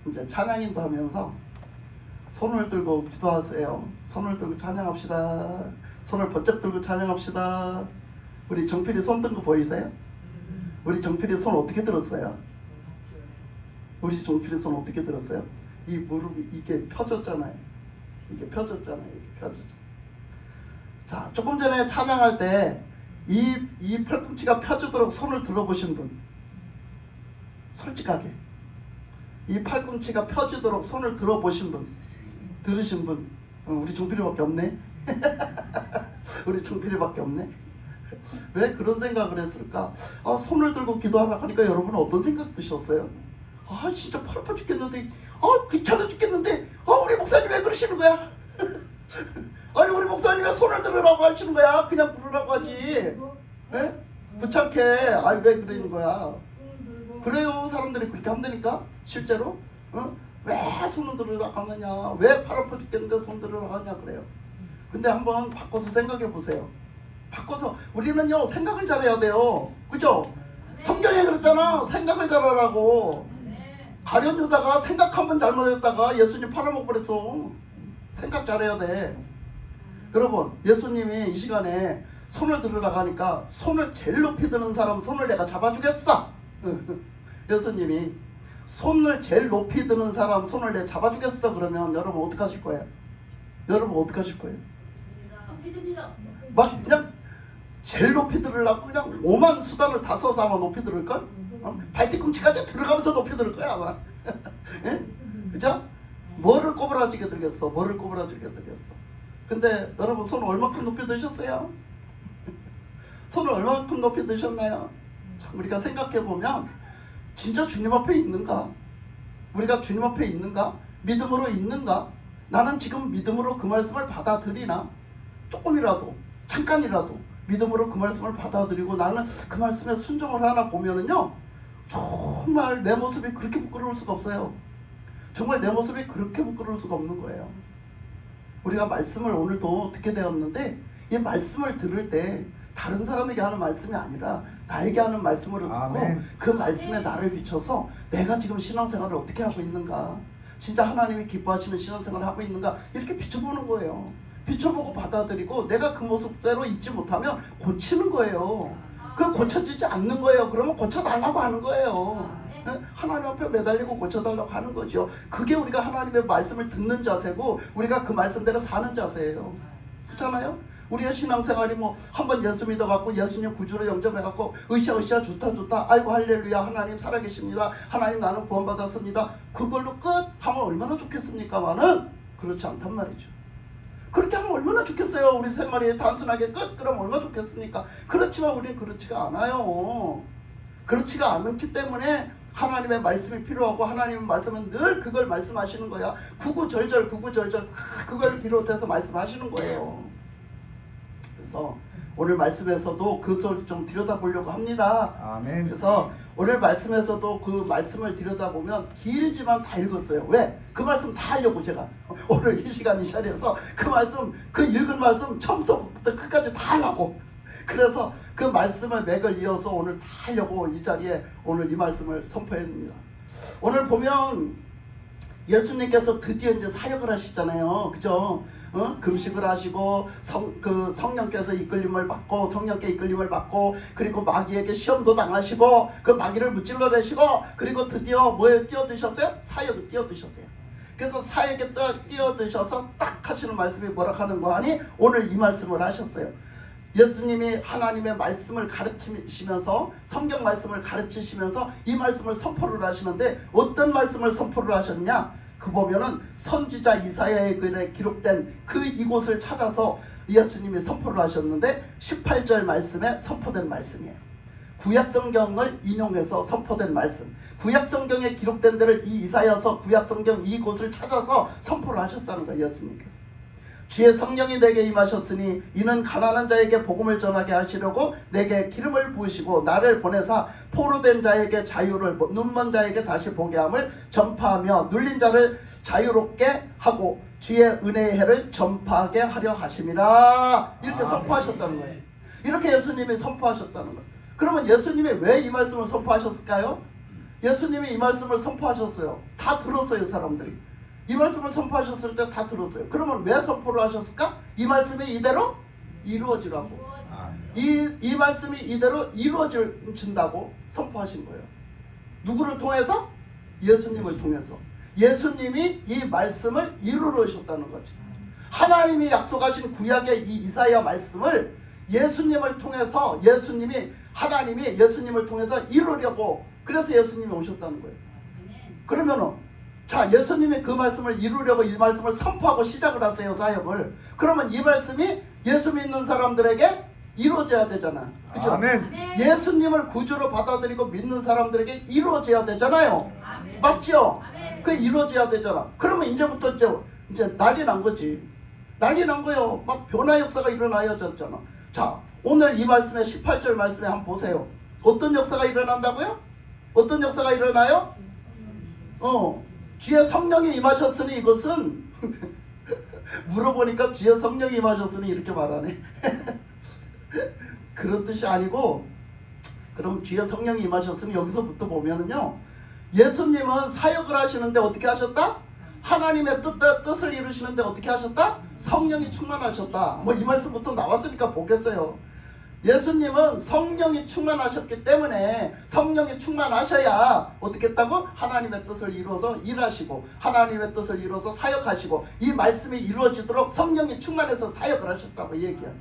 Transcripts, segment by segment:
이제 찬양인도 하면서 손을 들고 기도하세요. 손을 들고 찬양합시다. 손을 번쩍 들고 찬양합시다. 우리 정필이 손 든 거 보이세요? 우리 정필이 손 어떻게 들었어요? 우리 정필이 손 어떻게 들었어요? 이 무릎이 이게 펴졌잖아요. 이게 펴졌잖아요. 이게 펴졌잖아요. 자, 조금 전에 찬양할 때 이 팔꿈치가 펴지도록 손을 들어보신 분, 솔직하게 이 팔꿈치가 펴지도록 손을 들어보신 분, 들으신 분, 우리 정필이밖에 없네. 우리 정필이밖에 없네. 왜 그런 생각을 했을까? 손을 들고 기도하라 하니까 여러분은 어떤 생각 드셨어요? 진짜 팔 아파 죽겠는데, 귀찮아 죽겠는데, 우리 목사님 왜 그러시는 거야? 아니 우리 목사님 왜 손을 들으라고 하시는 거야? 그냥 부르라고 하지. 네? 부착해. 왜 그러는 거야? 그래요. 사람들이 그렇게 한다니까 실제로. 왜 손을 들으라고 하느냐, 왜 팔 아파 죽겠는데 손 들으라고 하냐 그래요. 근데 한번 바꿔서 생각해 보세요. 바꿔서 우리는요 생각을 잘해야 돼요. 그죠? 성경에 그랬잖아. 생각을 잘하라고. 가룟 유다가 생각 한번 잘못했다가 예수님 팔아먹고 그랬어. 생각 잘해야 돼. 여러분, 예수님이 이 시간에 손을 들으라고 하니까 손을 제일 높이 드는 사람 손을 내가 잡아주겠어. 예수님이 손을 제일 높이 드는 사람 손을 내가 잡아주겠어. 그러면 여러분 어떡하실 거예요? 여러분 어떡하실 거예요? 높이 듭니다. 막 그냥 제일 높이 들으려고 그냥 오만 수단을 다 써서 아마 높이 들을걸? 발뒤꿈치까지 들어가면서 높이 들을 거야 아마. 예? 그죠? 뭐를 꼬부라지게 들겠어? 뭐를 꼬부라지게 들겠어? 근데 여러분 손 얼마큼 높이 드셨어요? 손을 얼마큼 높이 드셨나요? 참 우리가 생각해보면 진짜 주님 앞에 있는가? 우리가 주님 앞에 있는가? 믿음으로 있는가? 나는 지금 믿음으로 그 말씀을 받아들이나? 조금이라도 잠깐이라도 믿음으로 그 말씀을 받아들이고 나는 그 말씀에 순종을 하나 보면은요 정말 내 모습이 그렇게 부끄러울 수가 없어요. 정말 내 모습이 그렇게 부끄러울 수가 없는 거예요. 우리가 말씀을 오늘도 듣게 되었는데 이 말씀을 들을 때 다른 사람에게 하는 말씀이 아니라 나에게 하는 말씀으로 듣고 아멘. 그 말씀에 나를 비춰서 내가 지금 신앙생활을 어떻게 하고 있는가, 진짜 하나님이 기뻐하시는 신앙생활을 하고 있는가 이렇게 비춰보는 거예요. 비춰보고 받아들이고 내가 그 모습대로 있지 못하면 고치는 거예요. 그 고쳐지지 않는 거예요. 그러면 고쳐달라고 하는 거예요. 하나님 앞에 매달리고 고쳐달라고 하는 거죠. 그게 우리가 하나님의 말씀을 듣는 자세고 우리가 그 말씀대로 사는 자세예요. 그렇잖아요? 우리의 신앙생활이 뭐 한번 예수 믿어갖고 예수님 구주로 영접해갖고 으쌰으쌰 좋다 아이고 할렐루야 하나님 살아계십니다. 하나님 나는 구원받았습니다. 그걸로 끝 하면 얼마나 좋겠습니까만은 그렇지 않단 말이죠. 그렇게 하면 얼마나 좋겠어요. 우리 생활이 단순하게 끝 그러면 얼마나 좋겠습니까? 그렇지만 우리는 그렇지가 않아요. 그렇지가 않기 때문에 하나님의 말씀이 필요하고 하나님의 말씀은 늘 그걸 말씀하시는 거야. 구구절절 그걸 비롯해서 말씀하시는 거예요. 그래서 오늘 말씀에서도 그 소리 좀 들여다보려고 합니다. 아멘. 그래서 오늘 말씀에서도 그 말씀을 들여다보면 길지만 다 읽었어요. 왜? 그 말씀 다 하려고 제가 오늘 이 시간 이 자리에서 그 말씀, 그 읽은 말씀 처음부터 끝까지 다 하려고. 그래서 그 말씀을 맥을 이어서 오늘 다 하려고 이 자리에 오늘 이 말씀을 선포했습니다. 오늘 보면 예수님께서 드디어 이제 사역을 하시잖아요. 그죠? 금식을 하시고 성령께서 이끌림을 받고 성령께 이끌림을 받고 그리고 마귀에게 시험도 당하시고 그 마귀를 무찔러내시고 그리고 드디어 뭐에 뛰어드셨어요? 사역에 뛰어드셨어요. 그래서 사역에 뛰어드셔서 딱 하시는 말씀이 뭐라 하는 거 하니 오늘 이 말씀을 하셨어요. 예수님이 하나님의 말씀을 가르치시면서 성경 말씀을 가르치시면서 이 말씀을 선포를 하시는데 어떤 말씀을 선포를 하셨냐? 그 보면은 선지자 이사야의 글에 기록된 그 이곳을 찾아서 예수님이 선포를 하셨는데 18절 말씀에 선포된 말씀이에요. 구약성경을 인용해서 선포된 말씀, 구약성경에 기록된 데를 이 이사야서 구약성경 이곳을 찾아서 선포를 하셨다는 거예요. 예수님께서 주의 성령이 내게 임하셨으니 이는 가난한 자에게 복음을 전하게 하시려고 내게 기름을 부으시고 나를 보내사 포로된 자에게 자유를, 눈먼 자에게 다시 보게 함을 전파하며 눌린 자를 자유롭게 하고 주의 은혜의 해를 전파하게 하려 하심이라. 이렇게 선포하셨다는 거예요. 이렇게 예수님이 선포하셨다는 거예요. 그러면 예수님이 왜 이 말씀을 선포하셨을까요? 예수님이 이 말씀을 선포하셨어요. 다 들었어요, 사람들이. 이 말씀을 선포하셨을 때 다 들었어요. 그러면 왜 선포를 하셨을까? 이 말씀이 이대로 이루어지라고. 이 말씀이 이대로 이루어진다고 선포하신 거예요. 누구를 통해서? 예수님을 통해서. 예수님이 이 말씀을 이루어셨다는 거죠. 하나님이 약속하신 구약의 이 이사야 말씀을 예수님을 통해서 하나님이 예수님을 통해서 이루려고, 그래서 예수님이 오셨다는 거예요. 그러면은 자, 예수님이 그 말씀을 이루려고 이 말씀을 선포하고 시작을 하세요, 사역을. 그러면 이 말씀이 예수 믿는 사람들에게 이루어져야 되잖아. 그죠? 아멘. 예수님을 구주로 받아들이고 믿는 사람들에게 이루어져야 되잖아요. 아멘. 맞죠? 아멘. 그게 이루어져야 되잖아. 그러면 이제부터 이제 난리 난 거지. 난리 난 거예요. 막 변화 역사가 일어나야 되잖아. 자, 오늘 이 말씀에 18절 말씀에 한번 보세요. 어떤 역사가 일어난다고요? 어떤 역사가 일어나요? 주의 성령이 임하셨으니 이것은 물어보니까 주의 성령이 임하셨으니 이렇게 말하네. 그런 뜻이 아니고, 그럼 주의 성령이 임하셨으니 여기서부터 보면은요, 예수님은 사역을 하시는데 어떻게 하셨다? 하나님의 뜻을 이루시는데 어떻게 하셨다? 성령이 충만하셨다. 뭐 이 말씀부터 나왔으니까 보겠어요. 예수님은 성령이 충만하셨기 때문에 성령이 충만하셔야 어떻게 했다고? 하나님의 뜻을 이루어서 일하시고 하나님의 뜻을 이루어서 사역하시고 이 말씀이 이루어지도록 성령이 충만해서 사역을 하셨다고 얘기해요.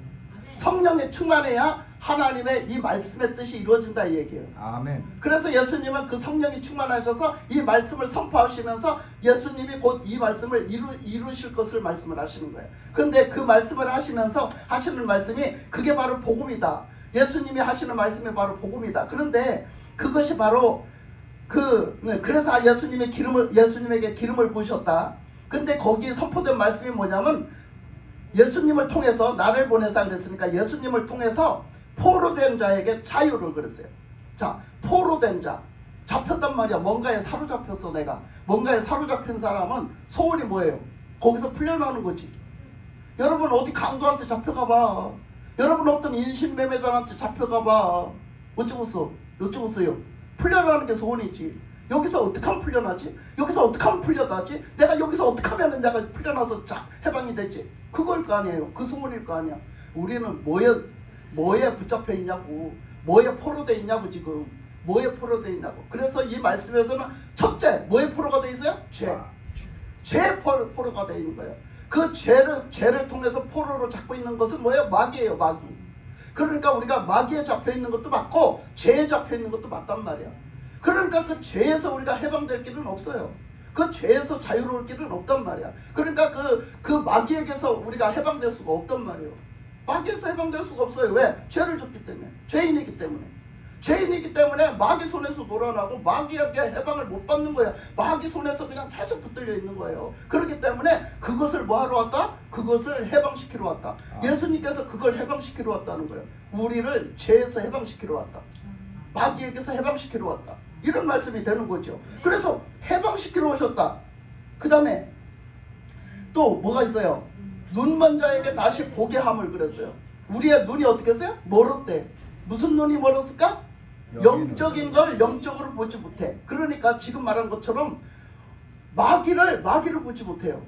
성령이 충만해야 하나님의 이 말씀의 뜻이 이루어진다 이 얘기예요. 아멘. 그래서 예수님은 그 성령이 충만하셔서 이 말씀을 선포하시면서 예수님이 곧 이 말씀을 이루실 것을 말씀을 하시는 거예요. 근데 그 말씀을 하시면서 하시는 말씀이 그게 바로 복음이다. 예수님이 하시는 말씀이 바로 복음이다. 그런데 그것이 바로 그래서 예수님에게 기름을 부으셨다. 근데 거기에 선포된 말씀이 뭐냐면 예수님을 통해서 나를 보내사 그랬으니까 예수님을 통해서 포로된 자에게 자유를 그랬어요. 자, 포로된 자 잡혔단 말이야. 뭔가에 사로잡혔어. 내가 뭔가에 사로잡힌 사람은 소원이 뭐예요? 거기서 풀려나는 거지. 여러분 어디 강도한테 잡혀가봐. 여러분 어떤 인신매매자한테 잡혀가봐. 어쩌겠어요? 풀려나는 게 소원이지. 여기서 어떻게 하면 풀려나지? 여기서 어떻게 하면 풀려나지? 내가 여기서 어떻게 하면 내가 풀려나서 해방이 되지? 그걸 거 아니에요. 그 소원일 거 아니야. 우리는 뭐에 붙잡혀 있냐고, 뭐에 포로돼 있냐고. 지금 뭐에 포로돼 있냐고. 그래서 이 말씀에서는 첫째 뭐에 포로가 돼 있어요? 죄 포로가 돼 있는 거예요. 그 죄를 통해서 포로로 잡고 있는 것은 뭐예요? 마귀예요. 마귀. 그러니까 우리가 마귀에 잡혀 있는 것도 맞고 죄에 잡혀 있는 것도 맞단 말이야. 그러니까 그 죄에서 우리가 해방될 길은 없어요. 그 죄에서 자유로울 길은 없단 말이야. 그러니까 그 마귀에게서 우리가 해방될 수가 없단 말이에요. 마귀에서 해방될 수가 없어요. 왜? 죄를 졌기 때문에. 죄인이기 때문에 마귀 손에서 놀아나고 마귀에게 해방을 못 받는 거야. 마귀 손에서 그냥 계속 붙들려 있는 거예요. 그렇기 때문에 그것을 뭐 하러 왔다? 그것을 해방시키러 왔다. 예수님께서 그걸 해방시키러 왔다는 거예요. 우리를 죄에서 해방시키러 왔다. 마귀에게서 해방시키러 왔다. 이런 말씀이 되는 거죠. 그래서 해방시키러 오셨다. 그 다음에 또 뭐가 있어요? 눈먼 자에게 다시 보게 함을 그랬어요. 우리의 눈이 어떻게 했어요? 멀었대. 무슨 눈이 멀었을까? 영적인 걸 영적으로 보지 못해. 그러니까 지금 말한 것처럼 마귀를 보지 못해요.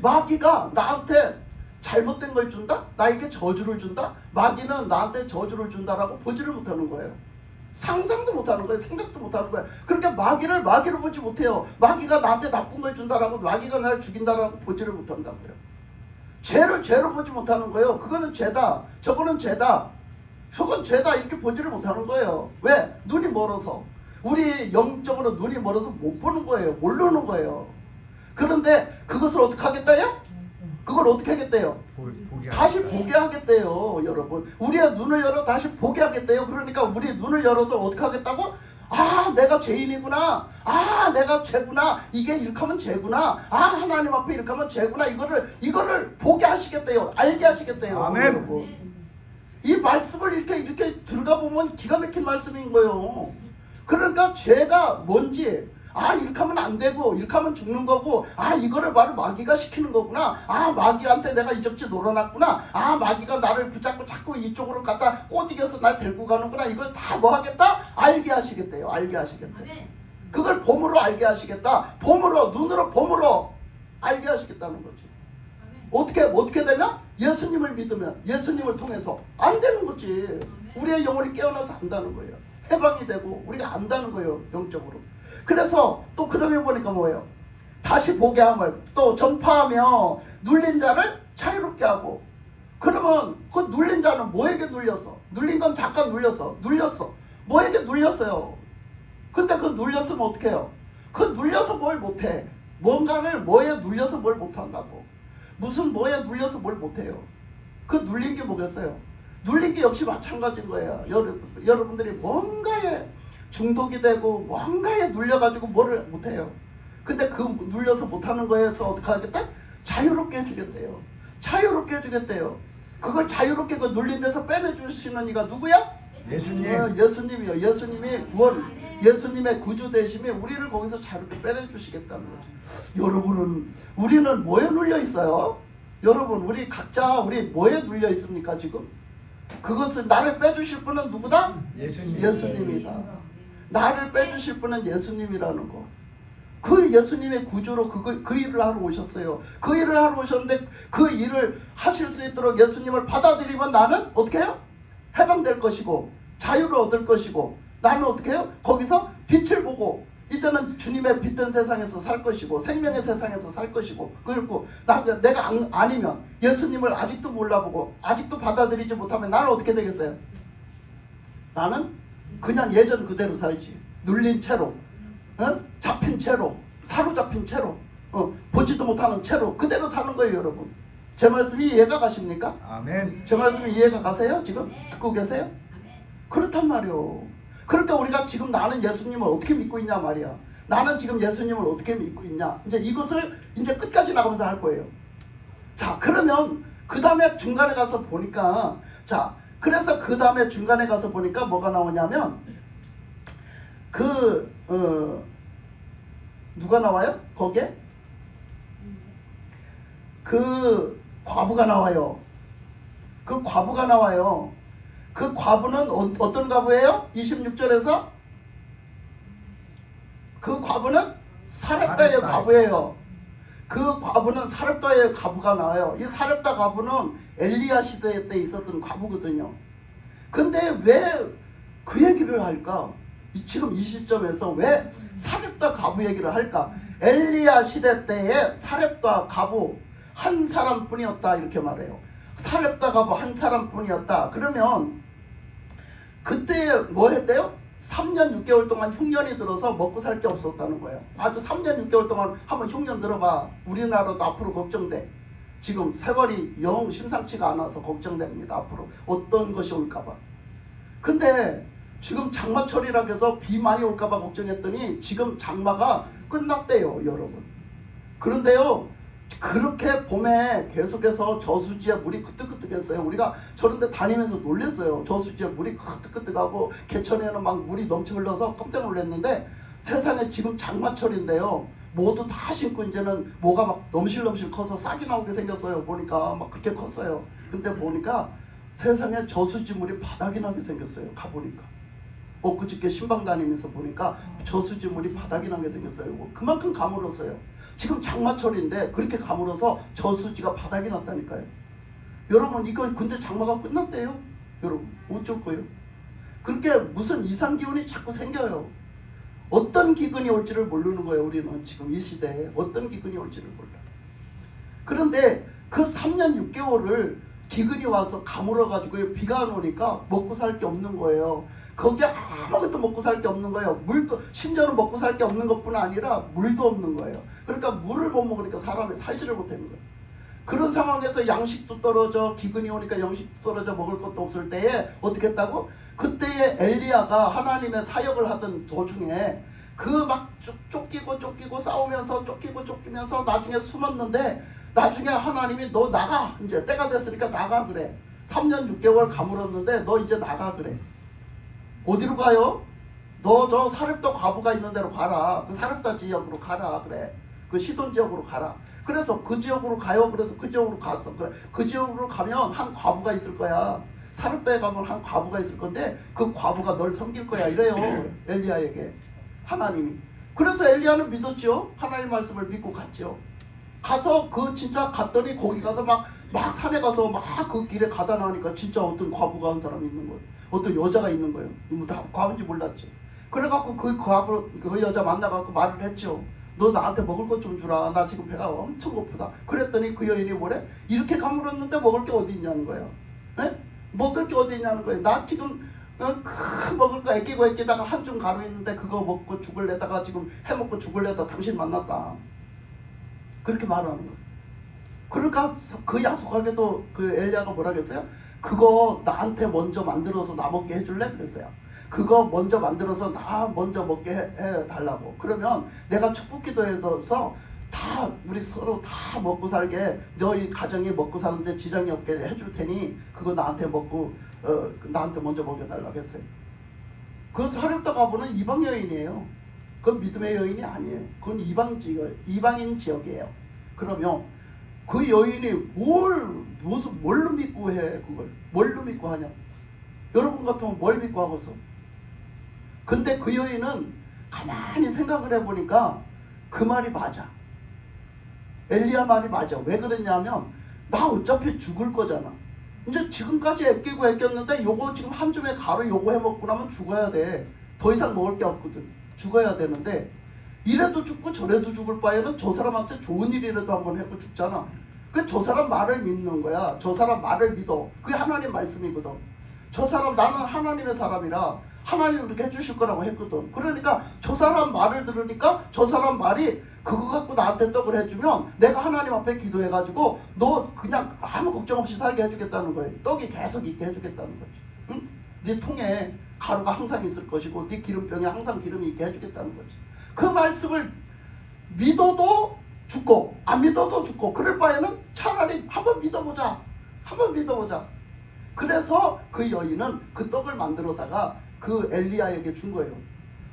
마귀가 나한테 잘못된 걸 준다? 나에게 저주를 준다? 마귀는 나한테 저주를 준다라고 보지를 못하는 거예요. 상상도 못하는 거예요. 생각도 못하는 거예요. 그러니까 마귀를 보지 못해요. 마귀가 나한테 나쁜 걸 준다라고, 마귀가 나를 죽인다라고 보지를 못한다고요. 죄를 죄로 보지 못하는 거예요. 그거는 죄다. 저거는 죄다. 저건 죄다. 이렇게 보지를 못하는 거예요. 왜? 눈이 멀어서. 우리 영적으로 눈이 멀어서 못 보는 거예요. 모르는 거예요. 그런데 그것을 어떻게 하겠다요? 그걸 어떻게 하겠대요? 다시 보게 하겠대요. 여러분, 우리의 눈을 열어 다시 보게 하겠대요. 그러니까 우리 눈을 열어서 어떻게 하겠다고? 아, 내가 죄인이구나. 아, 내가 죄구나. 이게 이렇게 하면 죄구나. 아, 하나님 앞에 이렇게 하면 죄구나. 이거를 보게 하시겠대요. 알게 하시겠대요. 아멘. 여러분, 이 말씀을 이렇게 들어가 보면 기가 막힌 말씀인 거예요. 그러니까 죄가 뭔지, 아, 이렇게 하면 안 되고 이렇게 하면 죽는 거고, 아, 이거를 바로 마귀가 시키는 거구나. 아, 마귀한테 내가 이적지 놀아놨구나. 아, 마귀가 나를 붙잡고 자꾸 이쪽으로 갖다 꼬드겨서 날 데리고 가는구나. 이걸 다 뭐 하겠다? 알게 하시겠대요. 알게 하시겠대요. 그걸 봄으로 알게 하시겠다. 봄으로, 눈으로 봄으로 알게 하시겠다는 거지. 어떻게 되면? 예수님을 믿으면, 예수님을 통해서 안 되는 거지. 우리의 영혼이 깨어나서 안다는 거예요. 해방이 되고 우리가 안다는 거예요, 영적으로. 그래서 또 그 다음에 보니까 뭐예요? 다시 보게 함을 또 전파하며 눌린 자를 자유롭게 하고. 그러면 그 눌린 자는 뭐에게 눌렸어? 눌린 건 잠깐 눌렸어. 뭐에게 눌렸어요? 근데 그 눌렸으면 어떻게 해요? 그 눌려서 뭘 못해. 뭔가를 뭐에 눌려서 뭘 못한다고. 무슨 뭐에 눌려서 뭘 못해요. 그 눌린 게 뭐겠어요? 눌린 게 역시 마찬가지인 거예요. 여러분들이 뭔가에 중독이 되고 뭔가에 눌려가지고 뭐를 못해요. 근데 그 눌려서 못하는 거에서 어떻게 하겠다? 자유롭게 해주겠대요. 자유롭게 해주겠대요. 그걸 자유롭게 그 눌린 데서 빼내주시는 이가 누구야? 예수님. 예수님이요. 예수님이 구원, 예수님의 구주 되심이 우리를 거기서 자유롭게 빼내주시겠다는 거죠. 우리는 뭐에 눌려 있어요? 여러분, 우리 각자 우리 뭐에 눌려 있습니까 지금? 그것을 나를 빼주실 분은 누구다? 예수님이다. 나를 빼주실 분은 예수님이라는 거. 그 예수님의 구주로 그 일을 하러 오셨어요. 그 일을 하러 오셨는데 그 일을 하실 수 있도록 예수님을 받아들이면 나는 어떻게 해요? 해방될 것이고 자유를 얻을 것이고 나는 어떻게 해요? 거기서 빛을 보고 이제는 주님의 빛된 세상에서 살 것이고 생명의 세상에서 살 것이고 그리고 내가 아니면 예수님을 아직도 몰라보고 아직도 받아들이지 못하면 나는 어떻게 되겠어요? 나는 그냥 예전 그대로 살지. 눌린 채로, 잡힌 채로, 사로잡힌 채로, 보지도 못하는 채로 그대로 사는 거예요, 여러분. 제 말씀이 이해가 가십니까? 아멘. 제 말씀이 이해가 가세요? 지금 듣고 계세요? 그렇단 말이요. 그러니까 우리가 지금 나는 예수님을 어떻게 믿고 있냐 말이야. 나는 지금 예수님을 어떻게 믿고 있냐. 이제 이것을 이제 끝까지 나가면서 할 거예요. 자, 그러면 그 다음에 중간에 가서 보니까, 자, 그래서 그 다음에 중간에 가서 보니까 뭐가 나오냐면 누가 나와요? 거기에? 그 과부가 나와요. 그 과부가 나와요. 그 과부는 어떤 과부예요? 26절에서 그 과부는 사렙다의 과부예요. 그 과부는 사렙다의 과부가 나와요. 이 사렙다 과부는 엘리야 시대 때 있었던 과부거든요. 근데 왜 그 얘기를 할까? 지금 이 시점에서 왜 사렙다 과부 얘기를 할까? 엘리야 시대 때에 사렙다 과부 한 사람뿐이었다 이렇게 말해요. 사렙다 과부 한 사람뿐이었다. 그러면 그때 뭐 했대요? 3년 6개월 동안 흉년이 들어서 먹고 살 게 없었다는 거예요. 아주 3년 6개월 동안 한번 흉년 들어봐. 우리나라도 앞으로 걱정돼. 지금 세월이 영 심상치가 않아서 걱정됩니다. 앞으로 어떤 것이 올까봐. 근데 지금 장마철이라 해서 비 많이 올까봐 걱정했더니 지금 장마가 끝났대요, 여러분. 그런데요, 그렇게 봄에 계속해서 저수지에 물이 그뜩그뜩했어요. 우리가 저런 데 다니면서 놀랬어요. 저수지에 물이 그뜩그뜩하고 개천에는 막 물이 넘쳐 흘러서 깜짝 놀랐는데 세상에 지금 장마철인데요. 모두 다 심고 이제는 뭐가 막 넘실넘실 커서 싹이 나오게 생겼어요. 보니까 막 그렇게 컸어요. 근데 보니까 세상에 저수지 물이 바닥이 나게 생겼어요. 가보니까. 엊그저께 신방 다니면서 보니까 저수지 물이 바닥이 나게 생겼어요. 그만큼 가물었어요. 지금 장마철인데 그렇게 가물어서 저수지가 바닥이 났다니까요. 여러분 이거 근데 장마가 끝났대요. 여러분 어쩔 거예요? 그렇게 무슨 이상기운이 자꾸 생겨요. 어떤 기근이 올지를 모르는 거예요. 우리는 지금 이 시대에 어떤 기근이 올지를 몰라. 그런데 그 3년 6개월을 기근이 와서 가물어가지고 비가 안 오니까 먹고 살 게 없는 거예요. 거기에 아무것도 먹고 살 게 없는 거예요. 물도 심지어는 먹고 살 게 없는 것뿐 아니라 물도 없는 거예요. 그러니까 물을 못 먹으니까 사람이 살지를 못하는 거예요. 그런 상황에서 양식도 떨어져 기근이 오니까 양식도 떨어져 먹을 것도 없을 때에 어떻게 했다고? 그때에 엘리야가 하나님의 사역을 하던 도중에 그 막 쫓기고 싸우면서 쫓기면서 나중에 숨었는데 나중에 하나님이 너 나가 이제 때가 됐으니까 나가 그래. 3년 6개월 가물었는데 너 이제 나가 그래. 어디로 가요? 너 저 사렙다 과부가 있는 데로 가라. 그 사렙다 지역으로 가라 그래. 그 시돈 지역으로 가라. 그래서 그 지역으로 가요. 그래서 그 지역으로 갔어. 그 지역으로 가면 한 과부가 있을 거야. 사렙다에 가면 한 과부가 있을 건데 그 과부가 널 섬길 거야 이래요. 엘리야에게 하나님이. 그래서 엘리야는 믿었죠. 하나님 말씀을 믿고 갔죠. 가서 그 진짜 갔더니 거기 가서 막 산에 가서 막 그 길에 가다 나니까 진짜 어떤 과부가 한 사람이 있는 거예요. 어떤 여자가 있는 거예요. 뭐 다 과부인지 몰랐지. 그래갖고 그 여자 만나갖고 말을 했죠. 너 나한테 먹을 것 좀 주라. 나 지금 배가 엄청 고프다. 그랬더니 그 여인이 뭐래? 이렇게 가물었는데 먹을 게 어디 있냐는 거예요. 에? 먹을 게 어디 있냐는 거예요. 나 지금 먹을 거 애끼다가 한 줌 가루 있는데 그거 먹고 죽을래다가 지금 해먹고 죽을래다 당신 만났다. 그렇게 말하는 거예요. 그러니까 그 야속하게도 그 엘리야가 뭐라 그랬어요? 그거 나한테 먼저 만들어서 나 먹게 해줄래? 그랬어요. 그거 먼저 만들어서 나 먼저 먹게 해달라고. 그러면 내가 축복기도해서 다 우리 서로 다 먹고 살게, 너희 가정이 먹고 사는데 지장이 없게 해줄 테니 그거 나한테 나한테 먼저 먹여달라고 했어요. 그 사렙다 과부는 이방 여인이에요. 그건 믿음의 여인이 아니에요. 그건 이방인 지역이에요. 그러면 그 여인이 뭘로 믿고 해? 그걸 뭘로 믿고 하냐? 여러분 같으면 뭘 믿고 하고서? 근데 그 여인은 가만히 생각을 해보니까 그 말이 맞아. 엘리야 말이 맞아. 왜 그랬냐면 나 어차피 죽을 거잖아. 이제 지금까지 애끼는데 요거 지금 한 줌의 가루 요거 해먹고 나면 죽어야 돼. 더 이상 먹을 게 없거든. 죽어야 되는데 이래도 죽고 저래도 죽을 바에는 저 사람한테 좋은 일이라도 한번 하고 죽잖아. 그 저 사람 말을 믿는 거야. 저 사람 말을 믿어. 그게 하나님 말씀이거든. 저 사람 나는 하나님의 사람이라 하나님 그렇게 해주실 거라고 했거든. 그러니까 저 사람 말을 들으니까 저 사람 말이 그거 갖고 나한테 떡을 해주면 내가 하나님 앞에 기도해가지고 너 그냥 아무 걱정 없이 살게 해주겠다는 거예요. 떡이 계속 있게 해주겠다는 거지. 응? 네 통에 가루가 항상 있을 것이고 네 기름병에 항상 기름이 있게 해주겠다는 거지. 그 말씀을 믿어도 죽고 안 믿어도 죽고 그럴 바에는 차라리 한번 믿어보자. 한번 믿어보자. 그래서 그 여인은 그 떡을 만들어다가 그 엘리야에게 준 거예요.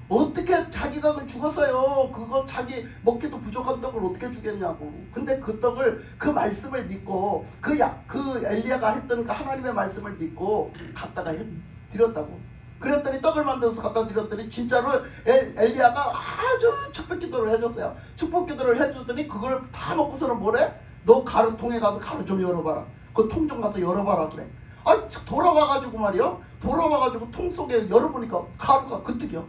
어떻게 자기가 그걸 죽었어요. 그거 자기 먹기도 부족한 떡을 어떻게 주겠냐고. 근데 그 떡을 그 말씀을 믿고 그 엘리야가 했던 그 하나님의 말씀을 믿고 갖다가 드렸다고. 그랬더니 떡을 만들어서 갖다 드렸더니 진짜로 엘리야가 아주 축복기도를 해줬어요. 축복기도를 해주더니 그걸 다 먹고서는 뭐래? 너 가루통에 가서 가루 좀 열어봐라. 그 통 좀 가서 열어봐라 그래. 아 돌아와가지고 말이요. 돌아와가지고 통 속에 열어보니까 가루가 그뜩이요.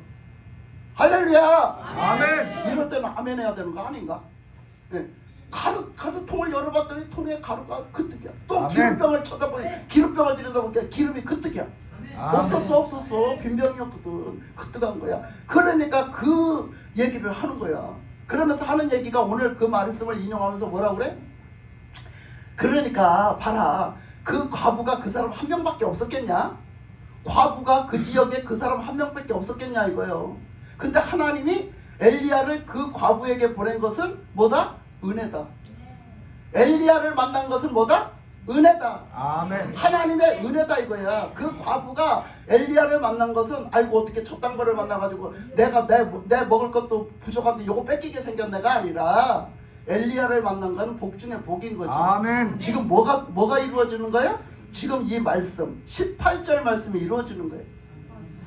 할렐루야. 아멘. 이럴 때는 아멘 해야 되는 거 아닌가? 네. 가루통을 열어봤더니 통에 가루가 그뜩이야. 또 아멘. 기름병을 쳐다보니 기름병을 들여다보니까 기름이 그뜩이야. 아멘. 없었어. 빈병이었거든. 그뜩한 거야. 그러니까 그 얘기를 하는 거야. 그러면서 하는 얘기가 오늘 그 말씀을 인용하면서 뭐라 그래? 그러니까 봐라. 그 과부가 그 사람 한 명밖에 없었겠냐? 과부가 그 지역에 그 사람 한 명밖에 없었겠냐 이거예요. 근데 하나님이 엘리야를 그 과부에게 보낸 것은 뭐다? 은혜다. 엘리야를 만난 것은 뭐다? 은혜다. 아멘. 하나님의 은혜다 이거야. 그 과부가 엘리야를 만난 것은 아이고 어떻게 저딴 거를 만나가지고 내가 내 먹을 것도 부족한데 요거 뺏기게 생겼네가 아니라 엘리야를 만난 거는 복 중에 복인 거죠. 아멘. 지금 뭐가 이루어지는 거야? 지금 이 말씀 18절 말씀이 이루어지는 거예요.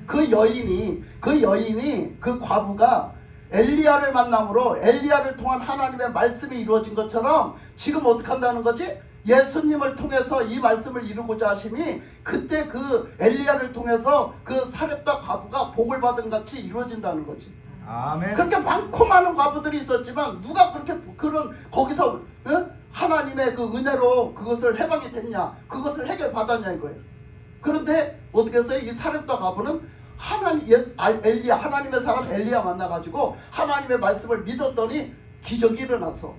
그 여인이 그 과부가 엘리야를 만남으로 엘리야를 통한 하나님의 말씀이 이루어진 것처럼 지금 어떻게 한다는 거지? 예수님을 통해서 이 말씀을 이루고자 하심이 그때 그 엘리야를 통해서 그 사렙다 과부가 복을 받은 같이 이루어진다는 거지. 아멘. 그렇게 많고 많은 과부들이 있었지만 누가 그렇게 거기서 하나님의 그 은혜로 그것을 해방이 됐냐, 그것을 해결받았냐 이거예요. 그런데 어떻게 해서 이 사렙다 과부는 하나님의 사람 엘리야 만나가지고 하나님의 말씀을 믿었더니 기적이 일어났어.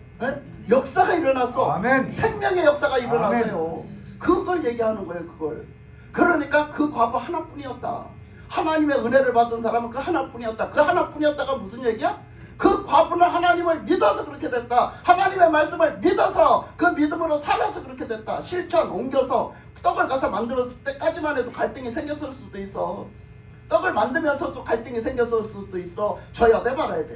역사가 일어났어. 아멘. 생명의 역사가 일어났어요. 그걸 얘기하는 거예요. 그걸. 그러니까 그 과부 하나뿐이었다. 하나님의 은혜를 받은 사람은 그 하나뿐이었다. 그 하나뿐이었다가 무슨 얘기야? 그 과부는 하나님을 믿어서 그렇게 됐다. 하나님의 말씀을 믿어서 그 믿음으로 살아서 그렇게 됐다. 실천 옮겨서 떡을 가서 만들었을 때까지만 해도 갈등이 생겼을 수도 있어. 떡을 만들면서도 갈등이 생겼을 수도 있어. 져야 돼 말아야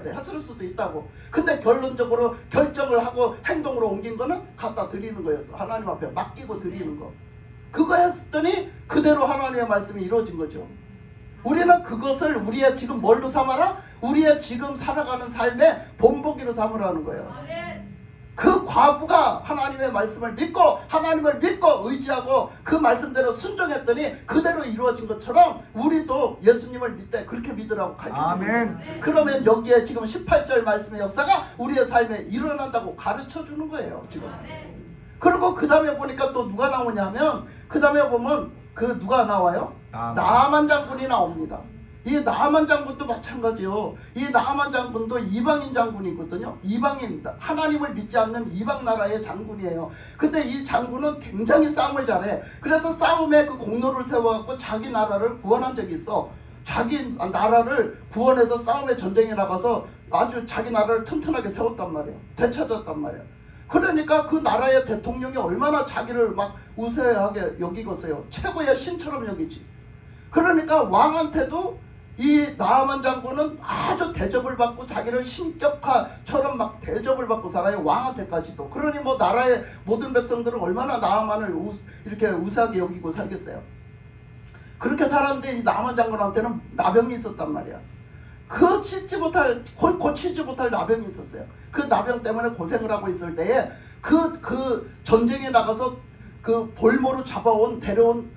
돼 했을 수도 있다고. 근데 결론적으로 결정을 하고 행동으로 옮긴 거는 갖다 드리는 거였어. 하나님 앞에 맡기고 드리는 거. 그거 했더니 그대로 하나님의 말씀이 이루어진 거죠. 우리는 그것을 우리의 지금 뭘로 삼아라? 우리의 지금 살아가는 삶의 본보기로 삼으라는 거예요. 그 과부가 하나님의 말씀을 믿고 하나님을 믿고 의지하고 그 말씀대로 순종했더니 그대로 이루어진 것처럼 우리도 예수님을 믿되 그렇게 믿으라고 가르쳐줍니다. 아멘. 그러면 여기에 지금 18절 말씀의 역사가 우리의 삶에 일어난다고 가르쳐주는 거예요. 지금. 그리고 그 다음에 보니까 또 누가 나오냐면 그 다음에 보면 그 누가 나와요? 나아만 장군이 나옵니다. 이 나아만 장군도 마찬가지요. 이 나아만 장군도 이방인 장군이거든요. 이방인, 하나님을 믿지 않는 이방 나라의 장군이에요. 근데 이 장군은 굉장히 싸움을 잘해. 그래서 싸움에 그 공로를 세워갖고 자기 나라를 구원한 적이 있어. 자기 나라를 구원해서 싸움에 전쟁에 나가서 아주 자기 나라를 튼튼하게 세웠단 말이에요. 되찾았단 말이에요. 그러니까 그 나라의 대통령이 얼마나 자기를 막 우세하게 여기겠어요. 최고의 신처럼 여기지. 그러니까 왕한테도 이 나아만 장군은 아주 대접을 받고 자기를 신격화처럼 막 대접을 받고 살아요. 왕한테까지도. 그러니 뭐 나라의 모든 백성들은 얼마나 나아만을 이렇게 우세하게 여기고 살겠어요. 그렇게 살았는데 이 나아만 장군한테는 나병이 있었단 말이야. 고치지 못할 나병이 있었어요. 그 나병 때문에 고생을 하고 있을 때에 그 전쟁에 나가서 그 볼모로 데려온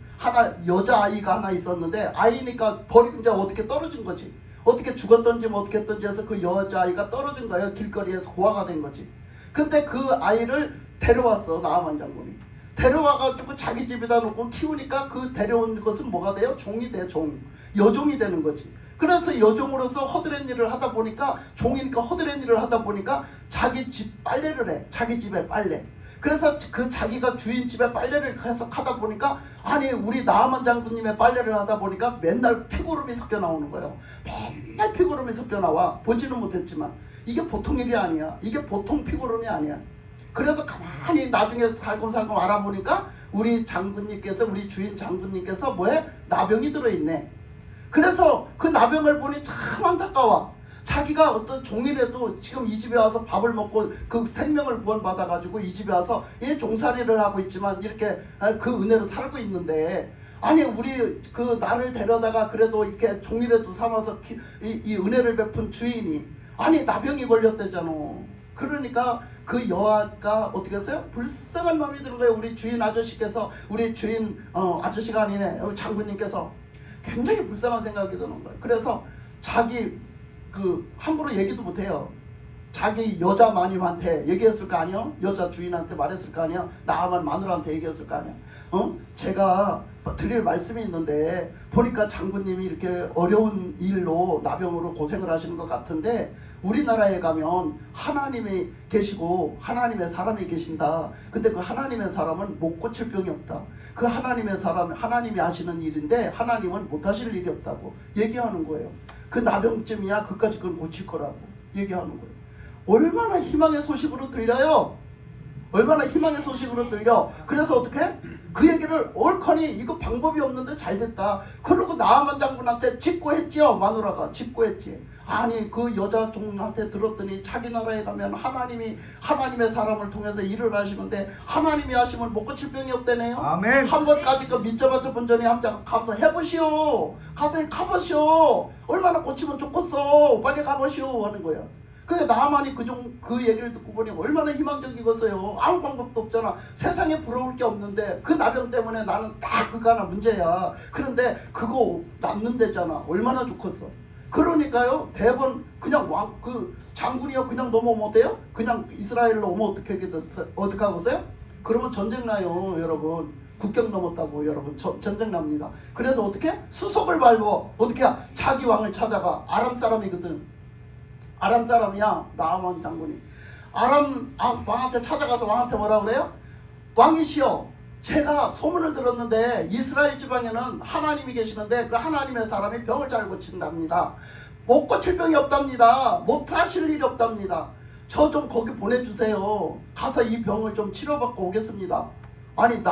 여자아이가 하나 있었는데, 아이니까 이제 어떻게 떨어진 거지. 어떻게 죽었던지 뭐 어떻게 했던지 해서 그 여자아이가 떨어진 거예요. 길거리에서 고아가 된 거지. 근데 그 아이를 데려왔어, 나아만 장군이. 데려와가지고 자기 집에다 놓고 키우니까 그 데려온 것은 뭐가 돼요? 종이 돼, 여종이 되는 거지. 그래서 여종으로서 허드렛 일을 하다 보니까, 종이니까 허드렛 일을 하다 보니까 자기 집 빨래를 해. 자기 집에 빨래. 그래서 그 자기가 주인 집에 빨래를 계속 하다 보니까, 아니 우리 나아만 장군님의 빨래를 하다 보니까 맨날 피고름이 섞여 나오는 거예요. 맨날 피고름이 섞여 나와. 보지는 못했지만 이게 보통 일이 아니야. 이게 보통 피고름이 아니야. 그래서 가만히 나중에 살금살금 알아보니까 우리 장군님께서, 우리 주인 장군님께서 뭐에 나병이 들어있네. 그래서 그 나병을 보니 참 안타까워. 자기가 어떤 종이라도 지금 이 집에 와서 밥을 먹고 그 생명을 구원받아가지고 이 집에 와서 이 종살이를 하고 있지만 이렇게 그 은혜로 살고 있는데, 아니 우리 그 나를 데려다가 그래도 이렇게 종이라도 삼아서 이 은혜를 베푼 주인이 아니 나병이 걸렸대잖아. 그러니까 그 여아가 어떻게 했어요? 불쌍한 마음이 드는 거예요. 우리 주인 아저씨께서, 우리 주인 아저씨가 아니네, 장군님께서 굉장히 불쌍한 생각이 드는 거예요. 그래서 자기 함부로 얘기도 못해요. 자기 여자 마님한테 얘기했을 거 아니에요? 여자 주인한테 말했을 거 아니에요? 나아만 마누라한테 얘기했을 거 아니에요? 제가 드릴 말씀이 있는데 보니까 장군님이 이렇게 어려운 일로 나병으로 고생을 하시는 것 같은데, 우리나라에 가면 하나님이 계시고 하나님의 사람이 계신다. 근데 그 하나님의 사람은 못 고칠 병이 없다. 그 하나님의 사람, 하나님이 하시는 일인데 하나님은 못 하실 일이 없다고 얘기하는 거예요. 그 나병쯤이야 그까지 그걸 고칠 거라고 얘기하는 거예요. 얼마나 희망의 소식으로 들려요. 얼마나 희망의 소식으로 들려. 그래서 어떻게? 그 얘기를 옳거니 이거 방법이 없는데 잘 됐다. 그러고 나아만 장군한테 직고했지요. 마누라가 직고했지. 아니 그 여자 종한테 들었더니 자기 나라에 가면 하나님의 사람을 통해서 일을 하시는데 하나님이 하시면 못 고칠 병이 없대네요. 아멘. 한 번까지 그 믿자마자 본전에 함장 가서 해보시오. 가서 가보시오. 얼마나 고치면 좋겠어. 빨리 가보시오 하는 거야. 그게 나만이 그 얘기를 듣고 보니 얼마나 희망적이겠어요. 아무 방법도 없잖아. 세상에 부러울 게 없는데 그 나병 때문에 나는 딱 그거 하나 문제야. 그런데 그거 남는데잖아. 얼마나 좋겠어. 그러니까요, 대번 그냥 그 장군이요 그냥 넘어오면 어때요? 그냥 이스라엘로 오면 어떻게 하겠어요? 그러면 전쟁 나요, 여러분. 국경 넘었다고 여러분 전쟁 납니다. 그래서 어떻게? 수속을 밟어. 어떻게? 자기 왕을 찾아가. 아람 사람이거든. 아람 사람이야, 나아만 장군이. 왕한테 찾아가서 왕한테 뭐라 그래요? 왕이시여, 제가 소문을 들었는데 이스라엘 지방에는 하나님이 계시는데 그 하나님의 사람이 병을 잘 고친답니다. 못 고칠 병이 없답니다. 못 하실 일이 없답니다. 저 좀 거기 보내주세요. 가서 이 병을 좀 치료받고 오겠습니다. 아니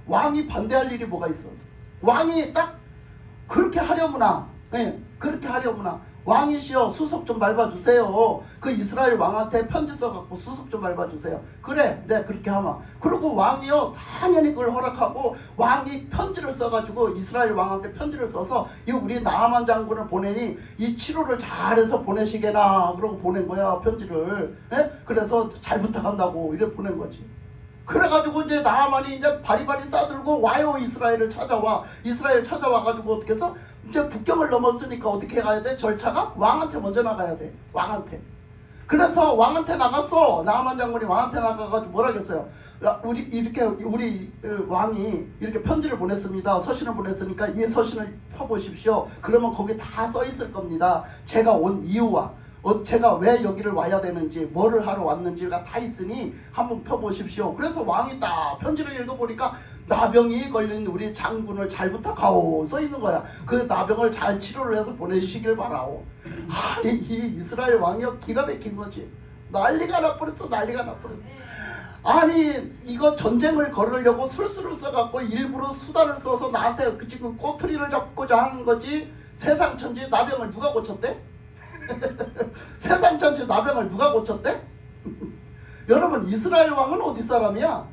왕이 반대할 일이 뭐가 있어? 왕이 딱 그렇게 하려구나. 네, 그렇게 하려구나. 왕이시여 수석 좀 밟아주세요. 그 이스라엘 왕한테 편지 써갖고 수석 좀 밟아주세요. 그래, 네 그렇게 하마. 그리고 왕이요 당연히 그걸 허락하고 왕이 편지를 써가지고 이스라엘 왕한테 편지를 써서 이 우리 나아만 장군을 보내니 이 치료를 잘해서 보내시게나 그러고 보낸 거야 편지를. 예? 그래서 잘 부탁한다고 이렇게 보낸 거지. 그래가지고 이제 나아만이 이제 바리바리 싸들고 와요. 이스라엘을 찾아와. 이스라엘 찾아와가지고 어떻게 해서 이제 국경을 넘었으니까 어떻게 가야 돼? 절차가 왕한테 먼저 나가야 돼. 왕한테. 그래서 왕한테 나갔어. 나아만 장군이 왕한테 나가가지고 뭐라겠어요? 우리 이렇게 우리 왕이 이렇게 편지를 보냈습니다. 서신을 보냈으니까 이 서신을 펴보십시오. 그러면 거기 다 써 있을 겁니다. 제가 온 이유와 제가 왜 여기를 와야 되는지 뭐를 하러 왔는지가 다 있으니 한번 펴보십시오. 그래서 왕이 딱 편지를 읽어보니까 나병이 걸린 우리 장군을 잘 부탁하오 써 있는 거야. 그 나병을 잘 치료를 해서 보내시길 바라오. 아니 이 이스라엘 왕이요 기가 막힌 거지. 난리가 나버렸어. 난리가 나버렸어. 아니 이거 전쟁을 걸으려고 술수를 써갖고 일부러 수단을 써서 나한테 지금 꼬투리를 잡고자 하는 거지. 세상 천지 나병을 누가 고쳤대? 세상 전체 나병을 누가 고쳤대? 여러분 이스라엘 왕은 어디 사람이야?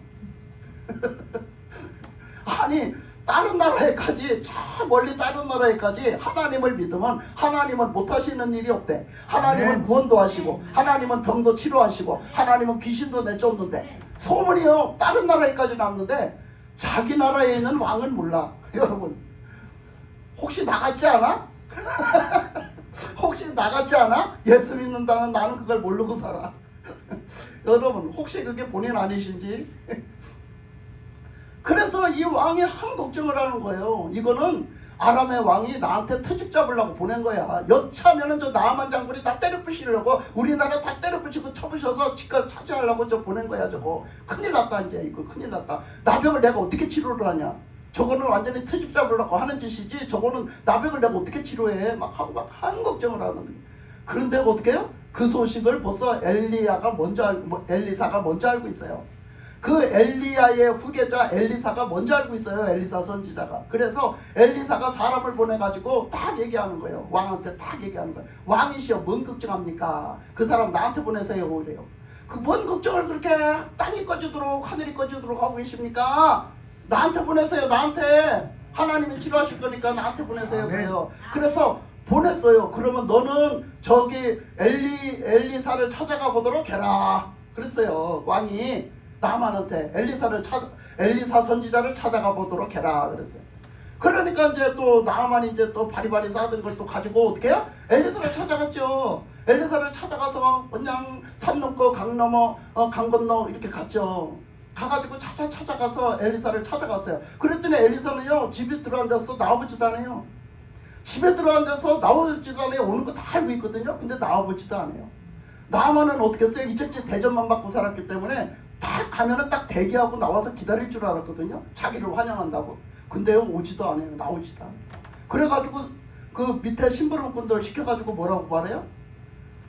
아니 다른 나라에까지 저 멀리 다른 나라에까지 하나님을 믿으면 하나님은 못하시는 일이 없대. 하나님은 구원도 하시고 하나님은 병도 치료하시고 하나님은 귀신도 내쫓는데 소문이요 다른 나라에까지 났는데 자기 나라에 있는 왕은 몰라. 여러분 혹시 나갔지 않아? 혹시 나갔지 않아? 예수 믿는다는 나는 그걸 모르고 살아. 여러분 혹시 그게 본인 아니신지? 그래서 이 왕이 한 걱정을 하는 거예요. 이거는 아람의 왕이 나한테 트집 잡으려고 보낸 거야. 여차하면은 저 나아만 장군이 다 때려 부시려고 우리나라 다 때려 부시고 쳐부셔서 집까지 차지하려고 저 보낸 거야. 저거 큰일 났다. 이제 이거 큰일 났다. 나병을 내가 어떻게 치료를 하냐. 저거는 완전히 트집 잡으려고 하는 짓이지 저거는 나병을 내가 어떻게 치료해 막 하고 막 한 걱정을 하는 거예요. 그런데 어떻게 해요? 그 소식을 벌써 엘리사가 먼저 알고 있어요. 그 엘리야의 후계자 엘리사가 먼저 알고 있어요. 엘리사 선지자가. 그래서 엘리사가 사람을 보내가지고 딱 얘기하는 거예요. 왕한테 딱 얘기하는 거예요. 왕이시여 뭔 걱정합니까? 그 사람 나한테 보내세요. 그래요. 그 뭔 걱정을 그렇게 땅이 꺼지도록 하늘이 꺼지도록 하고 계십니까? 나한테 보내세요. 나한테. 하나님이 치료하실 거니까 나한테 보내세요. 그래요. 그래서 보냈어요. 그러면 너는 저기 엘리사를 찾아가 보도록 해라. 그랬어요. 왕이 나만한테 엘리사 선지자를 찾아가 보도록 해라. 그랬어요. 그러니까 이제 또 나만이 이제 또 바리바리 싸던 걸 또 가지고 어떻게 해요? 엘리사를 찾아갔죠. 엘리사를 찾아가서 그냥 산 넘고 강 넘어 강 건너 이렇게 갔죠. 가가지고 찾아가서 엘리사를 찾아갔어요. 그랬더니 엘리사는요 집에 들어앉아서 나와보지도 않아요. 집에 들어앉아서 나와보지도 않아요. 오는 거 다 알고 있거든요. 근데 나와보지도 않아요. 나만은 어떻게 했어요? 이쪽지 대접만 받고 살았기 때문에 딱 가면은 딱 대기하고 나와서 기다릴 줄 알았거든요. 자기를 환영한다고. 근데요 오지도 않아요. 나오지도 않아요. 그래가지고 그 밑에 심부름꾼들 시켜가지고 뭐라고 말해요?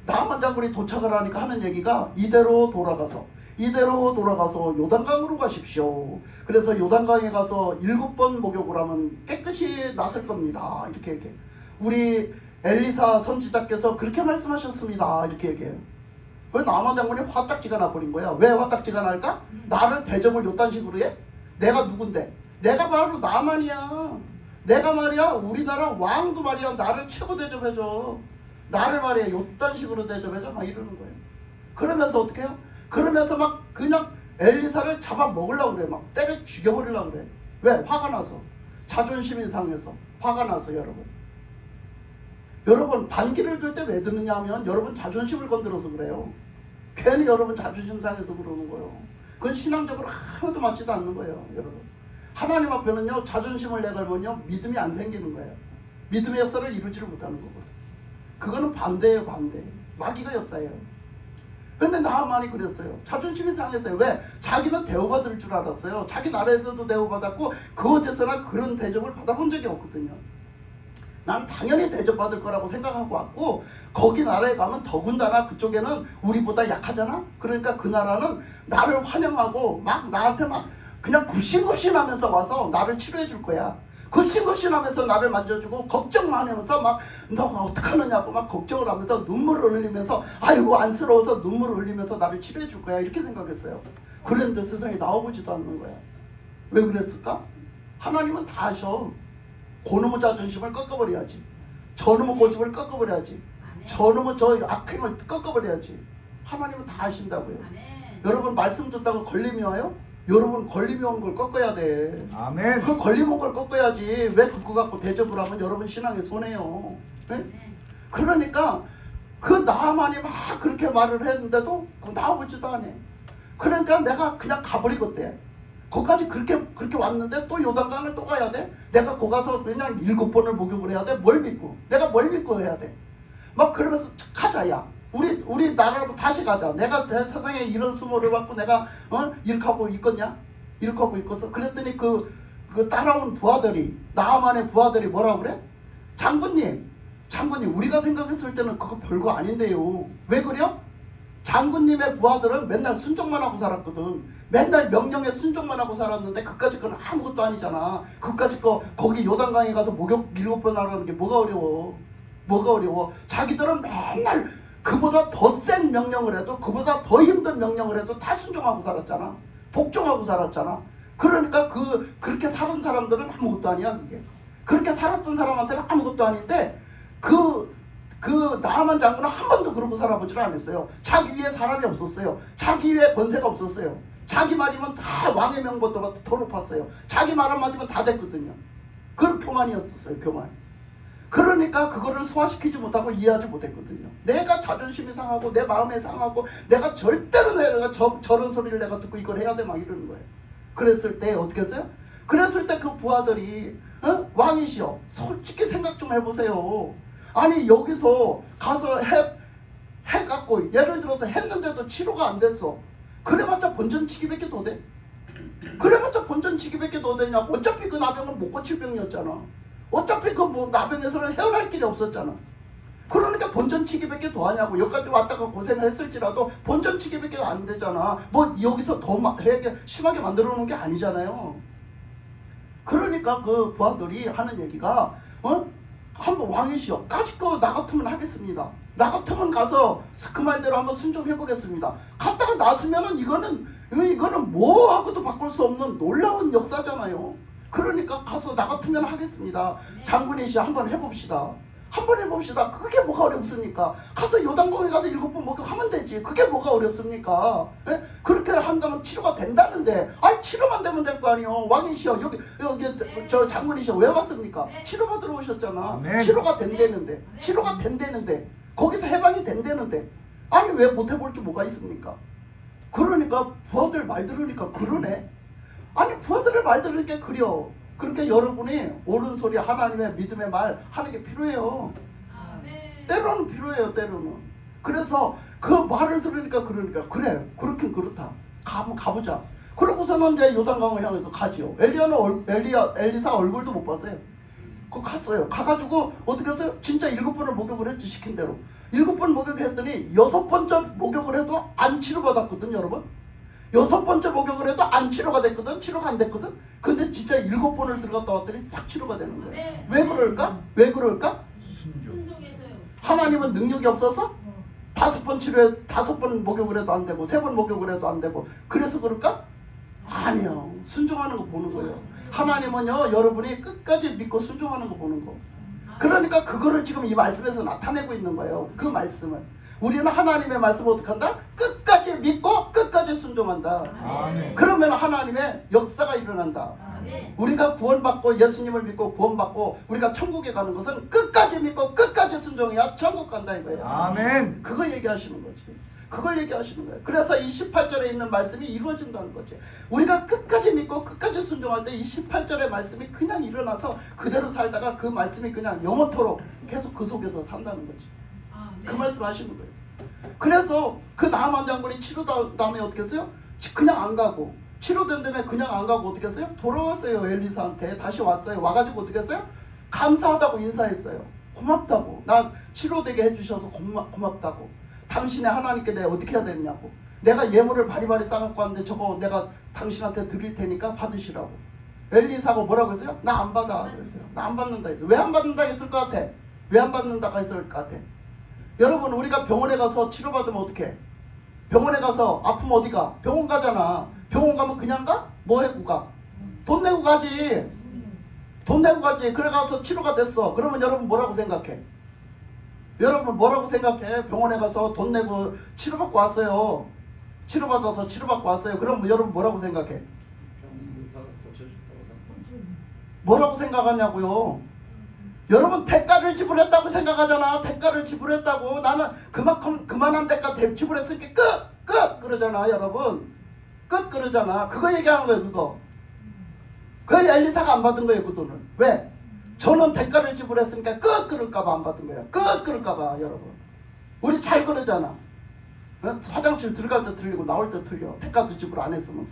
나만 장군이 도착을 하니까 하는 얘기가 이대로 돌아가서 요단강으로 가십시오. 그래서 요단강에 가서 7번 목욕을 하면 깨끗이 났을 겁니다. 이렇게 얘기해요. 우리 엘리사 선지자께서 그렇게 말씀하셨습니다. 이렇게 얘기해요. 왜 나만 장군이 화딱지가 나버린 거야? 왜 화딱지가 날까? 나를 대접을 요딴 식으로 해? 내가 누군데? 내가 바로 나만이야. 내가 말이야 우리나라 왕도 말이야 나를 최고 대접해줘. 나를 말이야 요딴 식으로 대접해줘. 막 이러는 거예요. 그러면서 어떻게 해요? 그러면서 막 그냥 엘리사를 잡아먹으려고 그래. 막 때려 죽여버리려고 그래. 왜? 화가 나서. 자존심이 상해서. 화가 나서. 여러분 반기를 들 때 왜 드느냐 하면 여러분 자존심을 건드려서 그래요. 괜히 여러분 자존심 상해서 그러는 거예요. 그건 신앙적으로 하나도 맞지도 않는 거예요. 여러분 하나님 앞에는요 자존심을 내걸면요 믿음이 안 생기는 거예요. 믿음의 역사를 이루지를 못하는 거거든. 그거는 반대예요. 반대. 마귀가 역사예요. 근데 나만이 그랬어요. 자존심이 상했어요. 왜? 자기는 대우받을 줄 알았어요. 자기 나라에서도 대우받았고 그 어디서나 그런 대접을 받아본 적이 없거든요. 난 당연히 대접받을 거라고 생각하고 왔고 거기 나라에 가면 더군다나 그쪽에는 우리보다 약하잖아. 그러니까 그 나라는 나를 환영하고 막 나한테 막 그냥 굽신굽신하면서 와서 나를 치료해 줄 거야. 급신급신하면서 나를 만져주고 걱정만 하면서 막 너가 어떡하느냐고 막 걱정을 하면서 눈물을 흘리면서 아이고 안쓰러워서 눈물을 흘리면서 나를 치료해 줄 거야 이렇게 생각했어요. 그런데 세상에 나와보지도 않는 거야. 왜 그랬을까? 하나님은 다 아셔. 고놈의 자존심을 꺾어버려야지. 저놈의 고집을 꺾어버려야지. 저놈의 저 악행을 꺾어버려야지. 하나님은 다 아신다고요. 여러분 말씀 듣다가 걸림이 와요? 여러분 걸림이 온 걸 꺾어야 돼. 아멘. 그 걸림 온 걸 꺾어야지. 왜 그거 갖고 대접을 하면 여러분 신앙에 손해요. 네? 그러니까 그 나만이 막 그렇게 말을 했는데도 나와보지도 않아. 그러니까 내가 그냥 가버리겠대. 거기까지 그렇게 왔는데 또 요단강을 또 가야 돼? 내가 거기 가서 그냥 7번을 목욕을 해야 돼? 뭘 믿고? 내가 뭘 믿고 해야 돼? 막 그러면서 가자 야. 우리 나라로 다시 가자. 내가 세상에 이런 수모를 받고 내가 이렇게 하고 있겠냐? 이렇게 하고 있겠어? 그랬더니 그 따라온 부하들이 나만의 부하들이 뭐라 그래? 장군님 우리가 생각했을 때는 그거 별거 아닌데요. 왜 그래요? 장군님의 부하들은 맨날 순종만 하고 살았거든. 맨날 명령에 순종만 하고 살았는데 그까짓 건 아무것도 아니잖아. 그까짓 거 거기 요단강에 가서 목욕 7번 하라는 게 뭐가 어려워. 뭐가 어려워. 자기들은 맨날 그보다 더 센 명령을 해도 그보다 더 힘든 명령을 해도 다 순종하고 살았잖아. 복종하고 살았잖아. 그러니까 그렇게 살은 사람들은 아무것도 아니야. 그게 그렇게 살았던 사람한테는 아무것도 아닌데 그 나아만 장군은 한 번도 그러고 살아보질 않았어요. 자기 위에 사람이 없었어요. 자기 위에 권세가 없었어요. 자기 말이면 다 왕의 명보다 더 높았어요. 자기 말 한마디면 다 됐거든요. 그런 교만이었었어요. 교만. 그러니까 그거를 소화시키지 못하고 이해하지 못했거든요. 내가 자존심이 상하고 내 마음이 상하고 내가 절대로 내가 저런 소리를 내가 듣고 이걸 해야 돼 막 이러는 거예요. 그랬을 때 어떻게 했어요? 그랬을 때 그 부하들이 왕이시여 솔직히 생각 좀 해보세요. 아니 여기서 가서 해갖고 예를 들어서 했는데도 치료가 안 됐어. 그래봤자 본전치기밖에 더 돼? 그래봤자 본전치기밖에 더 되냐고. 어차피 그 나병은 못 고칠 병이었잖아. 어차피 그 뭐 나병에서는 헤어날 길이 없었잖아. 그러니까 본전치기밖에 더 하냐고. 여기까지 왔다가 고생을 했을지라도 본전치기밖에 안 되잖아. 뭐 여기서 더 심하게 만들어 놓은 게 아니잖아요. 그러니까 그 부하들이 하는 얘기가 한번 왕이시여 까짓거 나 같으면 하겠습니다. 나 같으면 가서 그 말대로 한번 순종해 보겠습니다. 갔다가 나서면은 이거는 뭐하고도 바꿀 수 없는 놀라운 역사잖아요. 그러니까 가서 나 같으면 하겠습니다. 장군이시여 한번 해봅시다. 한번 해봅시다. 그게 뭐가 어렵습니까? 가서 요단강에 가서 7번 목욕하면 되지. 그게 뭐가 어렵습니까? 예? 그렇게 한다면 치료가 된다는데 아니 치료만 되면 될 거 아니에요. 왕이시여 여기 저 장군이시여 왜 왔습니까? 치료받으러 오셨잖아. 아멘. 치료가 된다는데 치료가 된다는데 거기서 해방이 된다는데 아니 왜 못 해볼 게 뭐가 있습니까? 그러니까 부하들 말 들으니까 그러네. 아니 부하들의 말 들으니까 그려. 그러니까 여러분이 옳은 소리 하나님의 믿음의 말 하는 게 필요해요. 때로는 필요해요. 때로는. 그래서 그 말을 들으니까 그래 그렇긴 그렇다. 가보자. 그러고서는 이제 요단강을 향해서 가지요. 엘리사 얼굴도 못 봤어요. 그거 갔어요. 가가지고 어떻게 했어요? 진짜 7번을 목욕을 했지. 시킨 대로 7번 목욕했더니 6번째 목욕을 해도 안 치료받았거든. 여러분 6번째 목욕을 해도 안 치료가 됐거든. 치료가 안 됐거든. 근데 진짜 7번을 들어갔다 왔더니 싹 치료가 되는 거예요. 왜 그럴까? 왜 그럴까? 순종해서요. 하나님은 능력이 없어서 5번 치료해 5번 목욕을 해도 안 되고 3번 목욕을 해도 안 되고 그래서 그럴까? 아니요. 순종하는 거 보는 거예요. 하나님은요 여러분이 끝까지 믿고 순종하는 거 보는 거. 그러니까 그거를 지금 이 말씀에서 나타내고 있는 거예요. 그 말씀을. 우리는 하나님의 말씀을 어떻게 한다? 끝까지 믿고 끝까지 순종한다. 아멘. 그러면 하나님의 역사가 일어난다. 우리가 구원받고 예수님을 믿고 구원받고 우리가 천국에 가는 것은 끝까지 믿고 끝까지 순종해야 천국 간다 이거예요. 아멘. 그거 얘기하시는 거지. 그걸 얘기하시는 거예요. 그래서 이 18절에 있는 말씀이 이루어진다는 거지. 우리가 끝까지 믿고 끝까지 순종할 때 이 18절의 말씀이 그냥 일어나서 그대로 살다가 그 말씀이 그냥 영원토록 계속 그 속에서 산다는 거지. 그 말씀 하시는 거예요. 그래서 그 나아만 장군이 치료 다음에 어떻게 했어요? 그냥 안 가고 치료된 다음에 그냥 안 가고 어떻게 했어요? 돌아왔어요. 엘리사한테 다시 왔어요. 와가지고 어떻게 했어요? 감사하다고 인사했어요. 고맙다고. 나 치료되게 해주셔서 고맙다고. 당신의 하나님께 내가 어떻게 해야 되느냐고. 내가 예물을 바리바리 싸갖고 왔는데 저거 내가 당신한테 드릴 테니까 받으시라고. 엘리사가 뭐라고 했어요? 나 안 받아 그랬어요. 나 안 받는다 했어요. 왜 안 받는다 했을 것 같아? 왜 안 받는다가 했을 것 같아? 여러분 우리가 병원에 가서 치료받으면 어떡해? 병원에 가서 아프면 어디 가? 병원 가잖아. 병원 가면 그냥 가? 뭐 해고 가? 돈 내고 가지. 돈 내고 가지. 그래 가서 치료가 됐어. 그러면 여러분 뭐라고 생각해? 여러분 뭐라고 생각해? 병원에 가서 돈 내고 치료받고 왔어요. 치료받아서 치료받고 왔어요. 그럼 여러분 뭐라고 생각해? 병의사가 고쳐준다고 생각하죠. 뭐라고 생각하냐고요? 여러분 대가를 지불했다고 생각하잖아. 대가를 지불했다고. 나는 그만큼 그만한 대가 지불했으니까 끝 그러잖아. 여러분 끝 그러잖아. 그거 얘기하는 거예요. 그거. 그 엘리사가 안 받은 거예요. 그 돈을. 왜? 저는 대가를 지불했으니까 끝 그럴까봐 안 받은 거야. 끝 그럴까봐. 여러분 우리 잘 그러잖아. 화장실 들어갈 때 틀리고 나올 때 틀려. 대가도 지불 안 했으면서.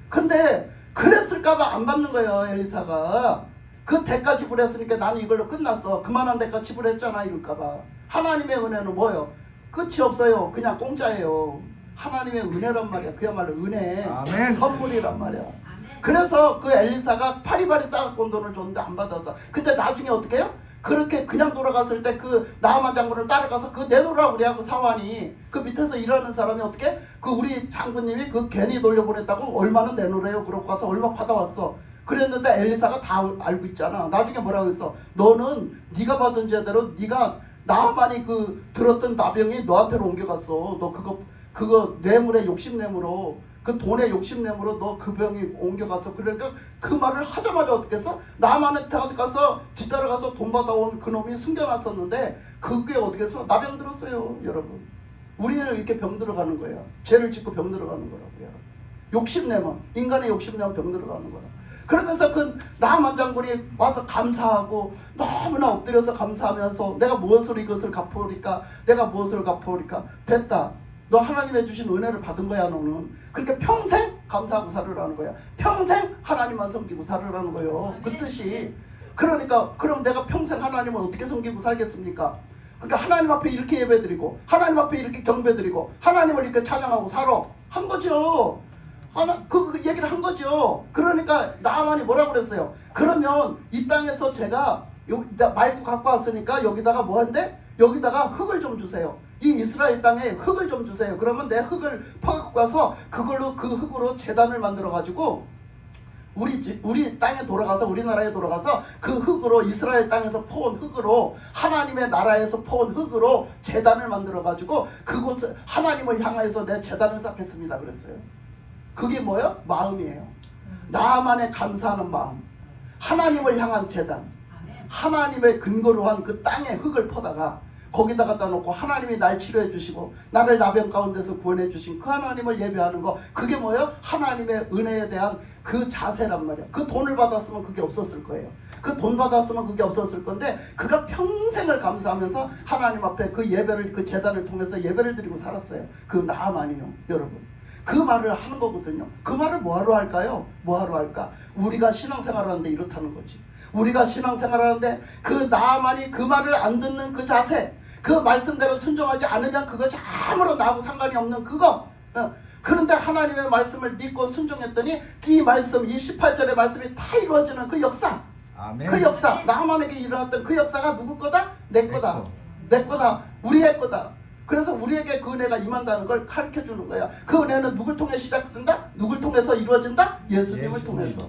근데 그랬을까봐 안 받는 거예요. 엘리사가. 그 대가 지불했으니까 나는 이걸로 끝났어. 그만한 대가 지불했잖아 이럴까봐. 하나님의 은혜는 뭐예요? 끝이 없어요. 그냥 공짜예요. 하나님의 은혜란 말이야. 그야말로 은혜. 아멘. 선물이란 말이야. 그래서 그 엘리사가 파리파리 싸갖고 온 돈을 줬는데 안 받았어. 근데 나중에 어떻게 해요? 그렇게 그냥 돌아갔을 때 그 나하만 장군을 따라가서 그 내놓으라 우리하고 사환이 그 밑에서 일하는 사람이 어떻게? 그 우리 장군님이 그 괜히 돌려보냈다고 얼마나 내놓으래요. 그러고 가서 얼마 받아왔어. 그랬는데 엘리사가 다 알고 있잖아. 나중에 뭐라고 했어? 너는 네가 받은 제대로 네가 나만이 그 들었던 나병이 너한테로 옮겨갔어. 너 그거 뇌물의 욕심내므로 그 돈의 욕심내므로 너 그 병이 옮겨가서 그러니까 그 말을 하자마자 어떻게 했어? 나만한테 가서 뒤따라가서 돈 받아온 그놈이 숨겨놨었는데 그게 어떻게 해서 나병 들었어요. 여러분 우리는 이렇게 병 들어가는 거야. 죄를 짓고 병 들어가는 거라고요. 욕심내면 인간의 욕심내면 병 들어가는 거야. 그러면서 그 나만 장군이 와서 감사하고 너무나 엎드려서 감사하면서 내가 무엇으로 이것을 갚으리까? 내가 무엇을 갚으리까? 됐다. 너 하나님의 주신 은혜를 받은 거야 너는. 그러니까 평생 감사하고 살으라는 거야. 평생 하나님만 섬기고 살으라는 거예요. 그 뜻이. 그러니까 그럼 내가 평생 하나님을 어떻게 섬기고 살겠습니까? 그러니까 하나님 앞에 이렇게 예배드리고 하나님 앞에 이렇게 경배드리고 하나님을 이렇게 찬양하고 살아. 한 거죠. 그 얘기를 한 거죠. 그러니까 나만이 뭐라고 그랬어요? 그러면 이 땅에서 제가 말도 갖고 왔으니까 여기다가 뭐 한대? 여기다가 흙을 좀 주세요. 이 이스라엘 땅에 흙을 좀 주세요. 그러면 내 흙을 퍼갖고 가서 그걸로 그 흙으로 제단을 만들어 가지고 우리 땅에 돌아가서 우리나라에 돌아가서 그 흙으로 이스라엘 땅에서 퍼온 흙으로 하나님의 나라에서 퍼온 흙으로 제단을 만들어 가지고 그곳을 하나님을 향해서 내 제단을 쌓겠습니다 그랬어요. 그게 뭐예요? 마음이에요. 나만의 감사하는 마음. 하나님을 향한 제단. 하나님의 근거로 한 그 땅에 흙을 퍼다가 거기다 갖다 놓고 하나님이 날 치료해 주시고 나를 나병 가운데서 구원해 주신 그 하나님을 예배하는 거. 그게 뭐예요? 하나님의 은혜에 대한 그 자세란 말이야. 그 돈을 받았으면 그게 없었을 거예요. 그 돈 받았으면 그게 없었을 건데 그가 평생을 감사하면서 하나님 앞에 그 예배를 그 제단을 통해서 예배를 드리고 살았어요. 그 나만이요 여러분. 그 말을 하는 거거든요. 그 말을 뭐하러 할까요? 뭐하러 할까? 우리가 신앙생활 하는데 이렇다는 거지. 우리가 신앙생활 하는데 그 나만이 그 말을 안 듣는 그 자세, 그 말씀대로 순종하지 않으면 그것이 아무런 나하고 상관이 없는 그거. 그런데 하나님의 말씀을 믿고 순종했더니 이 말씀, 이 18절의 말씀이 다 이루어지는 그 역사. 아멘. 그 역사, 나만에게 일어났던 그 역사가 누구 거다? 내 거다. 내 거다. 우리의 거다. 그래서 우리에게 그 은혜가 임한다는 걸 가르쳐 주는 거야. 그 은혜는 누굴 통해 시작된다? 누굴 통해서 이루어진다? 예수님을 통해서.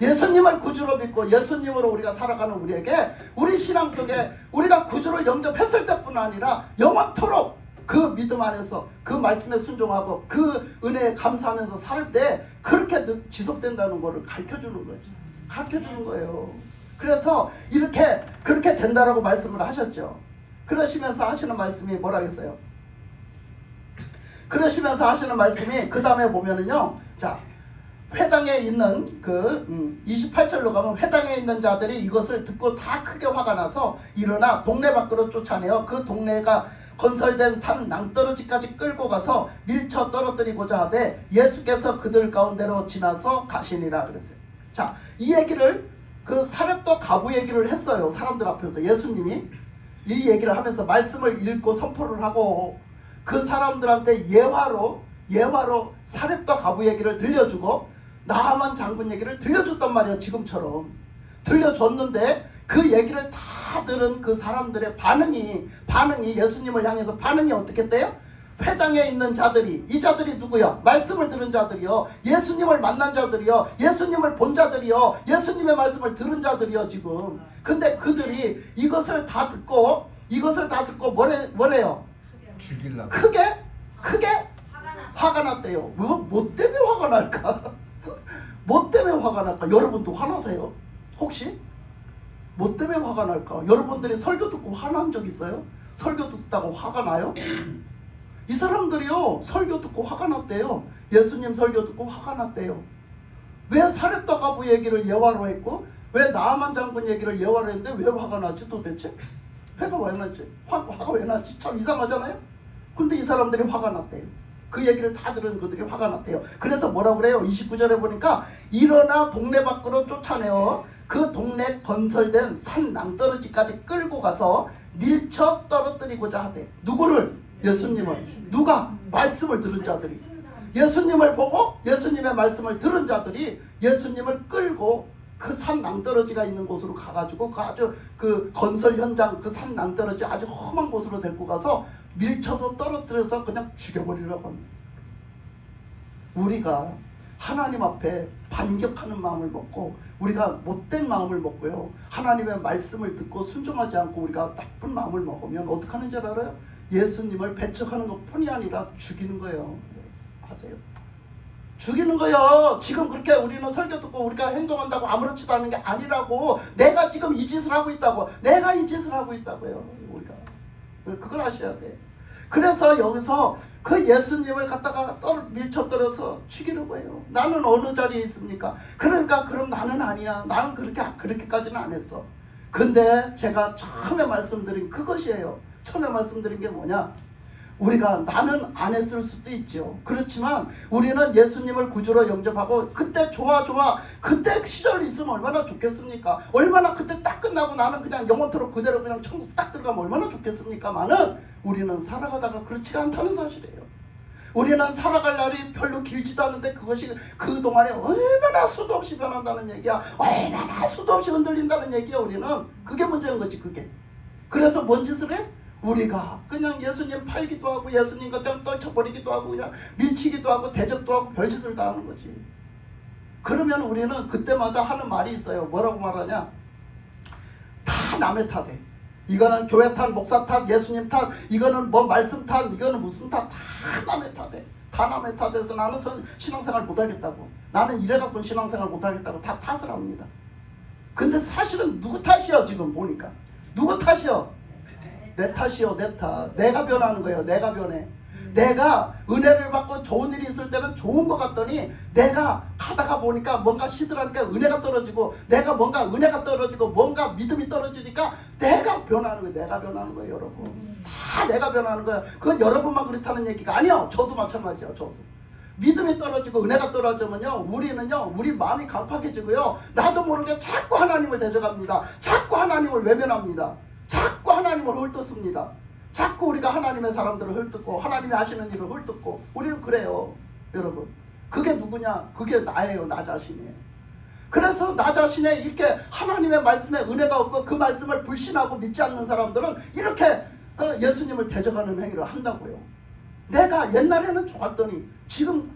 예수님을 구주로 믿고 예수님으로 우리가 살아가는 우리에게 우리 신앙 속에 우리가 구주를 영접했을 때뿐 아니라 영원토록 그 믿음 안에서 그 말씀에 순종하고 그 은혜에 감사하면서 살 때 그렇게 지속된다는 것을 가르쳐 주는 거죠. 가르쳐 주는 거예요. 그래서 이렇게 그렇게 된다라고 말씀을 하셨죠. 그러시면서 하시는 말씀이 뭐라고 했어요? 그러시면서 하시는 말씀이 그 다음에 보면은요. 자, 회당에 있는 그 28절로 가면 회당에 있는 자들이 이것을 듣고 다 크게 화가 나서 일어나 동네 밖으로 쫓아내어 그 동네가 건설된 산 낭떠러지까지 끌고 가서 밀쳐 떨어뜨리고자 하되 예수께서 그들 가운데로 지나서 가시니라 그랬어요. 자, 이 얘기를 그 사렙도 가부 얘기를 했어요. 사람들 앞에서 예수님이 이 얘기를 하면서 말씀을 읽고 선포를 하고 그 사람들한테 예화로 사렙도 가부 얘기를 들려주고 나하만 장군 얘기를 들려줬단 말이야. 지금처럼 들려줬는데 그 얘기를 다 들은 그 사람들의 반응이 예수님을 향해서 반응이 어떻게 돼요? 회당에 있는 자들이, 이 자들이 누구야? 말씀을 들은 자들이요, 예수님을 만난 자들이요, 예수님을 본 자들이요, 예수님의 말씀을 들은 자들이요 지금. 근데 그들이 이것을 다 듣고 뭐래요? 죽일라고. 크게 화가 났어. 화가 났대요. 뭐 때문에 화가 날까? 뭐 때문에 화가 날까? 여러분도 화나세요? 혹시? 뭐 때문에 화가 날까? 여러분들이 설교 듣고 화난 적 있어요? 설교 듣다고 화가 나요? 이 사람들이요, 설교 듣고 화가 났대요. 예수님 설교 듣고 화가 났대요. 왜 사렙다 가부 얘기를 예화로 했고 왜 나아만 장군 얘기를 예화로 했는데 왜 화가 나지 도대체? 화가 왜 났지? 화가 왜 났지? 참 이상하잖아요. 근데 이 사람들이 화가 났대요. 그 얘기를 다 들은 그들이 화가 났대요. 그래서 뭐라고 그래요? 29절에 보니까 일어나 동네 밖으로 쫓아내어 그 동네 건설된 산 낭떠러지까지 끌고 가서 밀쳐 떨어뜨리고자 하대. 누구를? 예수님을. 누가? 말씀을 들은 자들이. 예수님을 보고 예수님의 말씀을 들은 자들이 예수님을 끌고 그 산 낭떠러지가 있는 곳으로 가가지고 그 아주 그 건설 현장 그 산 낭떠러지 아주 험한 곳으로 데리고 가서 밀쳐서 떨어뜨려서 그냥 죽여버리려고 합니다. 우리가 하나님 앞에 반격하는 마음을 먹고 우리가 못된 마음을 먹고요, 하나님의 말씀을 듣고 순종하지 않고 우리가 나쁜 마음을 먹으면 어떻게 하는 줄 알아요? 예수님을 배척하는 것 뿐이 아니라 죽이는 거예요. 아세요? 죽이는 거예요. 지금 그렇게 우리는 설교 듣고 우리가 행동한다고 아무렇지도 않은 게 아니라고. 내가 지금 이 짓을 하고 있다고. 내가 이 짓을 하고 있다고요. 우리가 그걸 아셔야 돼. 그래서 여기서 그 예수님을 갖다가 밀쳐떨어서 죽이려고 해요. 나는 어느 자리에 있습니까? 그러니까 그럼 나는 아니야. 나는 그렇게까지는 안 했어. 근데 제가 처음에 말씀드린 그것이에요. 처음에 말씀드린 게 뭐냐? 우리가 나는 안 했을 수도 있죠. 그렇지만 우리는 예수님을 구주로 영접하고 그때 좋아 그때 시절이 있으면 얼마나 좋겠습니까? 얼마나 그때 딱 끝나고 나는 그냥 영원토록 그대로 그냥 천국 딱 들어가면 얼마나 좋겠습니까만은 우리는 살아가다가 그렇지가 않다는 사실이에요. 우리는 살아갈 날이 별로 길지도 않은데 그것이 그동안에 얼마나 수도 없이 변한다는 얘기야. 얼마나 수도 없이 흔들린다는 얘기야. 우리는 그게 문제인 거지. 그게. 그래서 뭔 짓을 해? 우리가 그냥 예수님 팔기도 하고 예수님과 떨쳐버리기도 하고 그냥 밀치기도 하고 대적도 하고 별짓을 다 하는 거지. 그러면 우리는 그때마다 하는 말이 있어요. 뭐라고 말하냐? 다 남의 탓에. 이거는 교회 탓, 목사 탓, 예수님 탓, 이거는 뭐 말씀 탓, 이거는 무슨 탓, 다 남의 탓에. 다 남의 탓에서 나는 신앙생활 못하겠다고, 나는 이래갖고 신앙생활 못하겠다고 다 탓을 합니다. 근데 사실은 누구 탓이야? 지금 보니까 누구 탓이야? 내 탓이요. 내 탓. 내가 변하는 거예요. 내가 변해. 내가 은혜를 받고 좋은 일이 있을 때는 좋은 것 같더니 내가 가다가 보니까 뭔가 시들하니까 은혜가 떨어지고, 내가 뭔가 은혜가 떨어지고 뭔가 믿음이 떨어지니까 내가 변하는 거예요. 내가 변하는 거예요. 여러분 다 내가 변하는 거예요. 그건 여러분만 그렇다는 얘기가 아니요. 저도 마찬가지예요. 저도 믿음이 떨어지고 은혜가 떨어지면요, 우리는요, 우리 마음이 강팍해지고요, 나도 모르게 자꾸 하나님을 대적합니다. 자꾸 하나님을 외면합니다. 자꾸 하나님을 헐뜯습니다. 자꾸 우리가 하나님의 사람들을 헐뜯고 하나님이 하시는 일을 헐뜯고 우리는 그래요. 여러분 그게 누구냐? 그게 나예요. 나 자신이에요. 그래서 나 자신의 이렇게 하나님의 말씀에 은혜가 없고 그 말씀을 불신하고 믿지 않는 사람들은 이렇게 예수님을 대적하는 행위를 한다고요. 내가 옛날에는 좋았더니 지금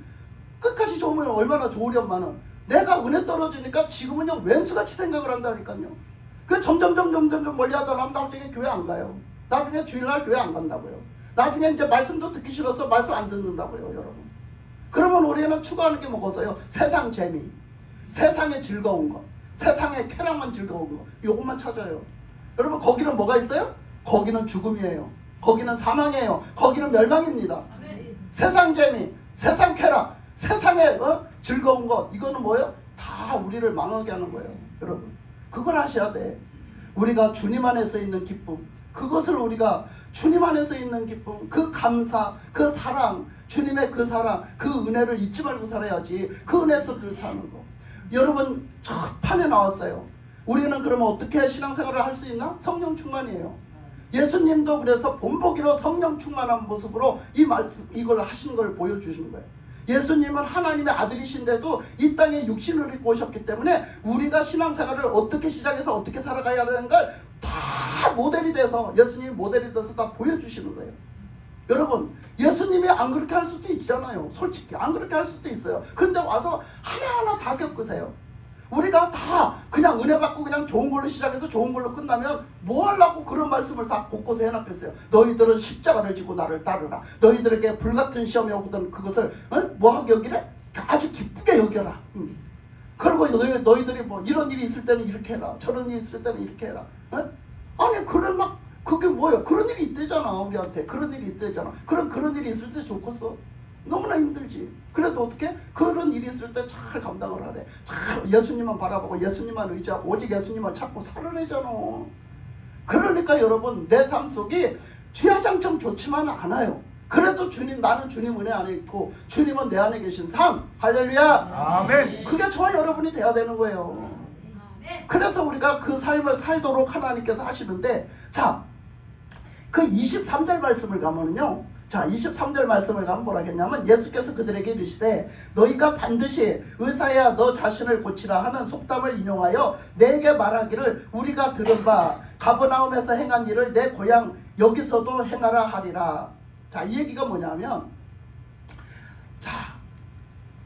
끝까지 좋으면 얼마나 좋으련만은 내가 은혜 떨어지니까 지금은요 왼수같이 생각을 한다니까요. 그 점점 멀리 하다 나면 나중에 교회 안 가요. 나중에 주일날 교회 안 간다고요. 나중에 이제 말씀도 듣기 싫어서 말씀 안 듣는다고요. 여러분 그러면 우리는 추구하는 게 뭐겠어요? 세상 재미, 세상의 즐거운 거, 세상의 쾌락만 즐거운 거, 이것만 찾아요. 여러분 거기는 뭐가 있어요? 거기는 죽음이에요. 거기는 사망이에요. 거기는 멸망입니다. 세상 재미, 세상 쾌락, 세상의 즐거운 것, 이거는 뭐예요? 다 우리를 망하게 하는 거예요. 여러분 그걸 아셔야 돼. 우리가 주님 안에서 있는 기쁨, 그것을 우리가 주님 안에서 있는 기쁨, 그 감사, 그 사랑, 주님의 그 사랑, 그 은혜를 잊지 말고 살아야지. 그 은혜에서 늘 사는 거. 여러분 첫 판에 나왔어요. 우리는 그러면 어떻게 신앙생활을 할 수 있나? 성령 충만이에요. 예수님도 그래서 본보기로 성령 충만한 모습으로 이 말씀, 이걸 하시는 걸 보여주시는 거예요. 예수님은 하나님의 아들이신데도 이 땅에 육신을 입고 오셨기 때문에 우리가 신앙생활을 어떻게 시작해서 어떻게 살아가야 하는 걸 다 모델이 돼서 예수님이 모델이 돼서 다 보여주시는 거예요. 여러분 예수님이 안 그렇게 할 수도 있잖아요. 솔직히 안 그렇게 할 수도 있어요. 그런데 와서 하나하나 다 겪으세요. 우리가 다 그냥 은혜 받고 그냥 좋은 걸로 시작해서 좋은 걸로 끝나면 뭐 하려고 그런 말씀을 다 곳곳에 해놨겠어요. 너희들은 십자가를 지고 나를 따르라. 너희들에게 불같은 시험이 오거든 그것을 뭐하게 여기래? 아주 기쁘게 여겨라. 그리고 너희들이 뭐 이런 일이 있을 때는 이렇게 해라. 저런 일이 있을 때는 이렇게 해라. 아니 그런 막 그게 뭐야? 그런 일이 있대잖아. 우리한테 그런 일이 있대잖아. 그런 일이 있을 때 좋겠어? 너무나 힘들지. 그래도 어떻게 그런 일이 있을 때 잘 감당을 하래. 잘 예수님만 바라보고 예수님만 의지하고 오직 예수님만 찾고 살아내잖아. 그러니까 여러분 내 삶 속이 주야장청 좋지만은 않아요. 그래도 주님 나는 주님 은혜 안에 있고 주님은 내 안에 계신 삶. 할렐루야. 아멘. 그게 저와 여러분이 돼야 되는 거예요. 그래서 우리가 그 삶을 살도록 하나님께서 하시는데 자, 그 23절 말씀을 가면은요. 자, 23절 말씀을 가면 뭐라 했냐면 예수께서 그들에게 이르시되 너희가 반드시 의사야 너 자신을 고치라 하는 속담을 인용하여 내게 말하기를 우리가 들은 바 가버나움에서 행한 일을 내 고향 여기서도 행하라 하리라. 자, 이 얘기가 뭐냐면 자,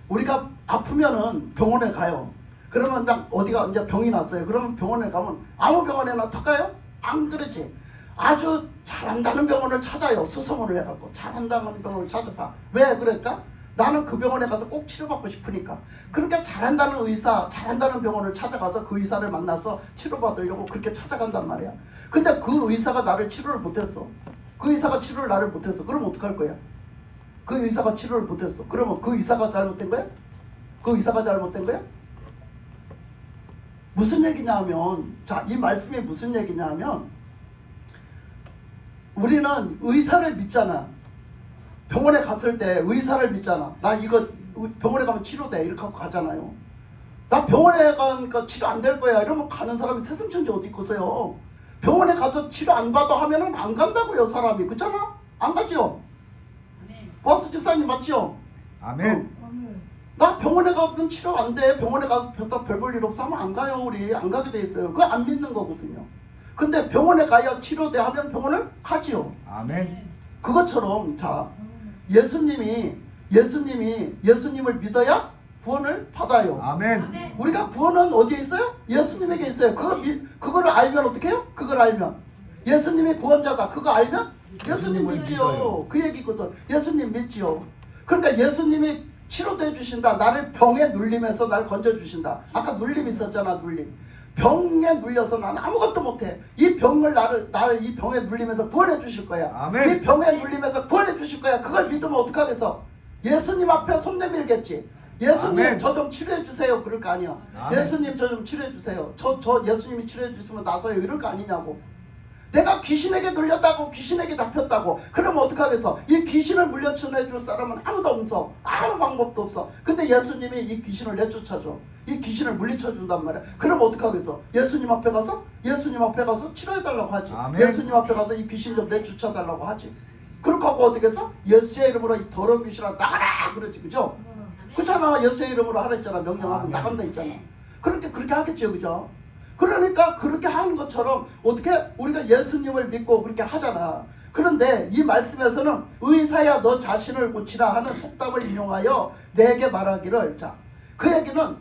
우리가 아프면은 병원에 가요. 그러면 딱 어디가 이제 병이 났어요. 그러면 병원에 가면 아무 병원에나 턱가요? 안 그렇지. 아주 잘한다는 병원을 찾아요. 수소문을 해갖고 잘한다는 병원을 찾아봐. 왜 그럴까? 나는 그 병원에 가서 꼭 치료받고 싶으니까. 그러니까 잘한다는 의사, 잘한다는 병원을 찾아가서 그 의사를 만나서 치료받으려고 그렇게 찾아간단 말이야. 근데 그 의사가 나를 치료를 못했어. 그 의사가 치료를 나를 못했어. 그럼 어떡할 거야? 그 의사가 치료를 못했어. 그러면 그 의사가 잘못된 거야? 그 의사가 잘못된 거야? 무슨 얘기냐면 자, 이 말씀이 무슨 얘기냐면 우리는 의사를 믿잖아. 병원에 갔을 때 의사를 믿잖아. 나 이거 병원에 가면 치료돼 이렇게 하고 가잖아요. 나 병원에 가니까 치료 안 될 거야 이러면 가는 사람이 세상천지 어디 있겠어요. 병원에 가서 치료 안 받아 하면은 안 간다고요. 사람이. 그렇잖아? 안 가지요. 버스 집사님 맞지요? 아멘. 나 병원에 가면 치료 안 돼. 병원에 가서 별 볼 일 없어 하면 안 가요. 우리 안 가게 돼 있어요. 그거 안 믿는 거거든요. 근데 병원에 가야 치료돼 하면 병원을 가지요. 아멘. 그것처럼 자, 예수님을 믿어야 구원을 받아요. 아멘. 우리가 구원은 어디에 있어요? 예수님에게 있어요. 그거를 알면 어떻게 해요? 그걸 알면 예수님이 구원자다. 그거 알면 예수님 믿지요. 그 얘기거든. 예수님 믿지요. 그러니까 예수님이 치료도 해주신다. 나를 병에 눌림에서 나를 건져주신다. 아까 눌림 있었잖아. 눌림. 병에 눌려서 나는 아무것도 못해. 이 병을 나를 이 병에 눌리면서 구원해 주실 거야. 아멘. 이 병에 눌리면서 구원해 주실 거야. 그걸 믿으면 어떡하겠어? 예수님 앞에 손 내밀겠지. 예수님 아멘. 저 좀 치료해 주세요. 그럴 거 아니야. 아멘. 예수님 저 좀 치료해 주세요. 저 예수님이 치료해 주시면 나서요. 이럴 거 아니냐고. 내가 귀신에게 눌렸다고 귀신에게 잡혔다고 그러면 어떡하겠어? 이 귀신을 물려쳐내줄 사람은 아무도 없어. 아무 방법도 없어. 근데 예수님이 이 귀신을 내쫓아줘. 이 귀신을 물리쳐준단 말이야. 그럼 어떡하겠어? 예수님 앞에 가서 치료해달라고 하지. 아멘. 예수님 앞에 가서 이 귀신 좀 내쫓아달라고 하지. 그렇게 하고 어떻게 해서? 예수의 이름으로 이 더러운 귀신아 나가라 그러지. 그죠? 그렇잖아. 예수의 이름으로 하라 했잖아. 명령하면 아멘. 나간다 했잖아. 그렇게 하겠죠. 그죠? 그러니까 그렇게 하는 것처럼 어떻게 우리가 예수님을 믿고 그렇게 하잖아. 그런데 이 말씀에서는 의사야 너 자신을 고치라 하는 속담을 인용하여 내게 말하기를 자, 그 얘기는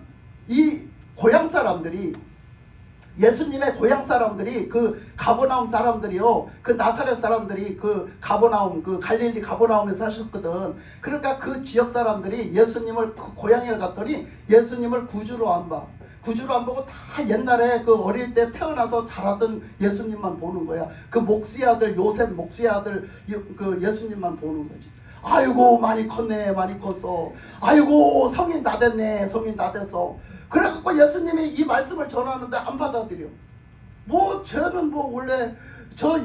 이 고향 사람들이 예수님의 고향 사람들이 그 가버나움 사람들이요. 그 나사렛 사람들이 그 가버나움 그 갈릴리 가버나움에서 사셨거든. 그러니까 그 지역 사람들이 예수님을 그 고향에 갔더니 예수님을 구주로 안 봐. 구주로 안 보고 다 옛날에 그 어릴 때 태어나서 자라던 예수님만 보는 거야. 그 목수의 아들 요셉 목수의 아들 그 예수님만 보는 거지. 아이고 많이 컸네 많이 컸어. 아이고 성인 다 됐네 성인 다 됐어. 그래갖고 예수님이 이 말씀을 전하는데 안 받아들여. 뭐 쟤는 뭐 원래 저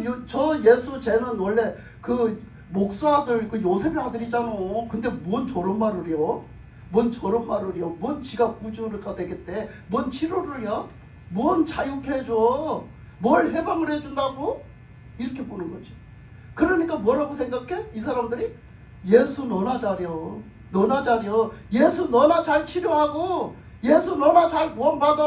예수 쟤는 원래 그 목수 아들 그 요셉의 아들이잖아. 근데 뭔 저런 말을 해요? 뭔 저런 말을 해요? 뭔 지가 구주가 되겠대? 뭔 치료를 해요? 뭔 자유케 해줘? 뭘 해방을 해준다고? 이렇게 보는 거지. 그러니까 뭐라고 생각해? 이 사람들이 예수 너나 잘려. 너나 잘이요. 예수 너나 잘 치료하고 예수 너나 잘 구원받아.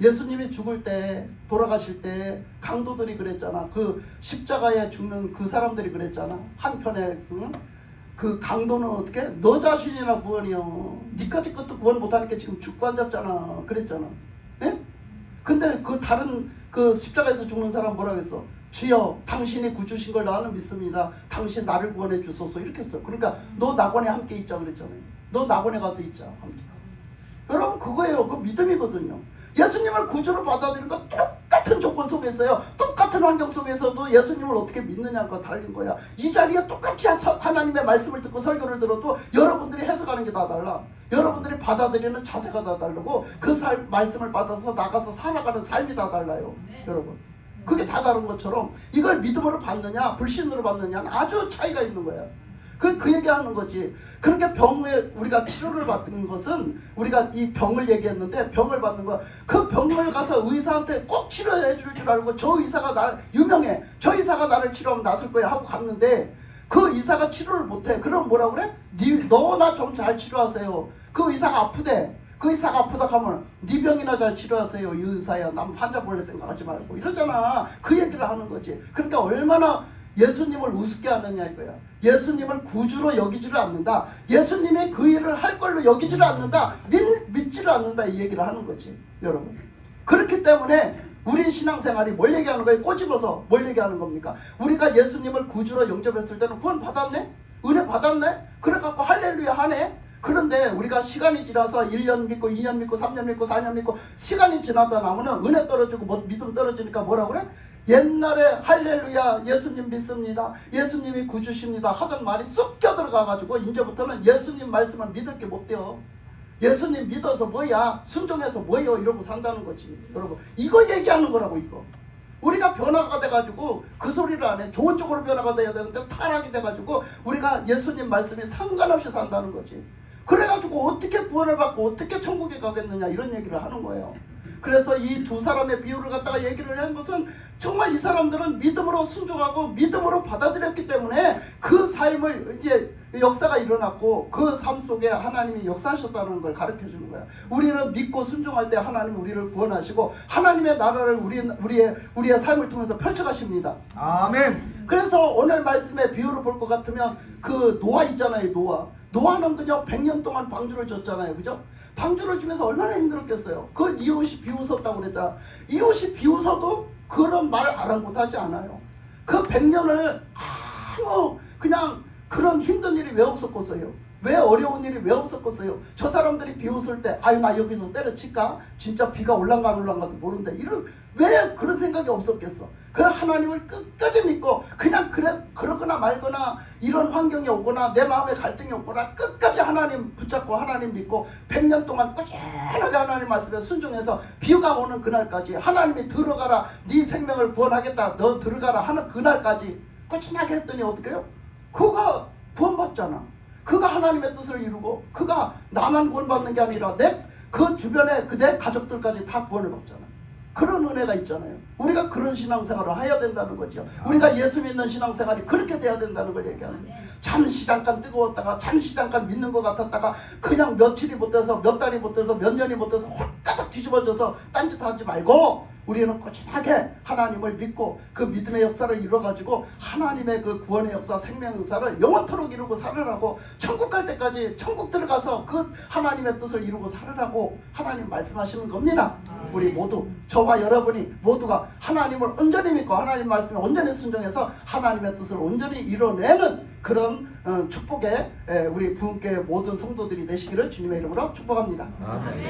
예수님이 죽을 때 돌아가실 때 강도들이 그랬잖아. 그 십자가에 죽는 그 사람들이 그랬잖아. 한편에 그 강도는 어떻게? 너 자신이나 구원이요. 니까지 것도 구원 못하니까 지금 죽고 앉았잖아. 그랬잖아. 예? 근데 그 다른 그 십자가에서 죽는 사람 뭐라고 했어? 주여 당신이 구주신 걸 나는 믿습니다. 당신 나를 구원해 주소서 이렇게 했어. 그러니까 너 낙원에 함께 있자 그랬잖아요. 너 낙원에 가서 있자 함께. 여러분 그거예요. 그 믿음이거든요. 예수님을 구주로 받아들이니까 똑같은 조건 속에 있어요. 똑같은 환경 속에서도 예수님을 어떻게 믿느냐가 달린 거야. 이 자리에 똑같이 하나님의 말씀을 듣고 설교를 들어도 여러분들이 해석하는 게 다 달라. 여러분들이 받아들이는 자세가 다 다르고 그 말씀을 받아서 나가서 살아가는 삶이 다 달라요. 여러분 그게 다 다른 것처럼 이걸 믿음으로 받느냐 불신으로 받느냐는 아주 차이가 있는 거야. 그 얘기하는 거지. 그렇게 병에 우리가 치료를 받는 것은 우리가 이 병을 얘기했는데 병을 받는 거 그 병을 가서 의사한테 꼭 치료해 줄 줄 알고 저 의사가 유명해. 저 의사가 나를 치료하면 낫을 거야 하고 갔는데 그 의사가 치료를 못해. 그럼 뭐라 그래? 너나 좀 잘 치료하세요. 그 의사가 아프대. 그 의사가 아프다 하면 네 병이나 잘 치료하세요. 이 의사야. 남 환자 볼래 생각하지 말고 이러잖아. 그 얘기를 하는 거지. 그러니까 얼마나 예수님을 우습게 하느냐 이거야. 예수님을 구주로 여기지를 않는다. 예수님이 그 일을 할 걸로 여기지를 않는다. 믿지를 않는다 이 얘기를 하는 거지. 여러분 그렇기 때문에 우리 신앙생활이 뭘 얘기하는 거예요? 꼬집어서 뭘 얘기하는 겁니까? 우리가 예수님을 구주로 영접했을 때는 구원 받았네? 은혜 받았네? 그래갖고 할렐루야 하네? 그런데 우리가 시간이 지나서 1년 믿고 2년 믿고 3년 믿고 4년 믿고 시간이 지나다 나면은 은혜 떨어지고 믿음 떨어지니까 뭐라 그래? 옛날에 할렐루야 예수님 믿습니다. 예수님이 구주십니다 하던 말이 쏙 껴들어가가지고 이제부터는 예수님 말씀을 믿을 게 못 돼요. 예수님 믿어서 뭐야 순종해서 뭐요 이러고 산다는 거지. 여러분 이거 얘기하는 거라고 이거. 우리가 변화가 돼가지고 그 소리를 안 해. 좋은 쪽으로 변화가 돼야 되는데 타락이 돼가지고 우리가 예수님 말씀이 상관없이 산다는 거지. 그래가지고 어떻게 구원을 받고 어떻게 천국에 가겠느냐 이런 얘기를 하는 거예요. 그래서 이 두 사람의 비유를 갖다가 얘기를 한 것은 정말 이 사람들은 믿음으로 순종하고 믿음으로 받아들였기 때문에 그 삶을 이제 역사가 일어났고 그 삶 속에 하나님이 역사하셨다는 걸 가르쳐 주는 거야. 우리는 믿고 순종할 때 하나님이 우리를 구원하시고 하나님의 나라를 우리의 삶을 통해서 펼쳐가십니다. 아멘. 그래서 오늘 말씀의 비유를 볼 것 같으면 그 노아 있잖아요. 노아는 그냥 100년 동안 방주를 졌잖아요. 그죠? 방주를 주면서 얼마나 힘들었겠어요. 그 이웃이 비웃었다고 그랬잖아. 이웃이 비웃어도 그런 말을 아랑곳하지 않아요. 그 100년을 아무 그냥 그런 힘든 일이 왜 없었겠어요? 왜 어려운 일이 왜 없었겠어요? 저 사람들이 비웃을 때 아유 나 여기서 때려칠까? 진짜 비가 올란가 안 올란가도 모르는데 왜 그런 생각이 없었겠어? 그 하나님을 끝까지 믿고 그냥 그러거나 말거나 이런 환경이 오거나 내 마음에 갈등이 오거나 끝까지 하나님 붙잡고 하나님 믿고 100년 동안 꾸준하게 하나님 말씀에 순종해서 비가 오는 그날까지 하나님이 들어가라 네 생명을 구원하겠다 너 들어가라 하는 그날까지 꾸준하게 했더니 어떻게 해요? 그가 구원받잖아. 그가 하나님의 뜻을 이루고 그가 나만 구원받는 게 아니라 그 주변에 내 가족들까지 다 구원을 받잖아. 그런 은혜가 있잖아요. 우리가 그런 신앙생활을 해야 된다는 거죠. 우리가 예수 믿는 신앙생활이 그렇게 돼야 된다는 걸 얘기하는 거예요. 잠시 잠깐 뜨거웠다가 잠시 잠깐 믿는 것 같았다가 그냥 며칠이 못 돼서 몇 달이 못 돼서 몇 년이 못 돼서 홀가닥 뒤집어져서 딴짓하지 말고 우리는 꾸준하게 하나님을 믿고 그 믿음의 역사를 이루어가지고 하나님의 그 구원의 역사 생명의 역사를 영원토록 이루고 살으라고 천국 갈 때까지 천국 들어가서 그 하나님의 뜻을 이루고 살으라고 하나님 말씀하시는 겁니다. 우리 모두 저와 여러분이 모두가 하나님을 온전히 믿고 하나님 말씀에 온전히 순종해서 하나님의 뜻을 온전히 이뤄내는 그런 축복의 우리 부흥교회 모든 성도들이 되시기를 주님의 이름으로 축복합니다. 아멘.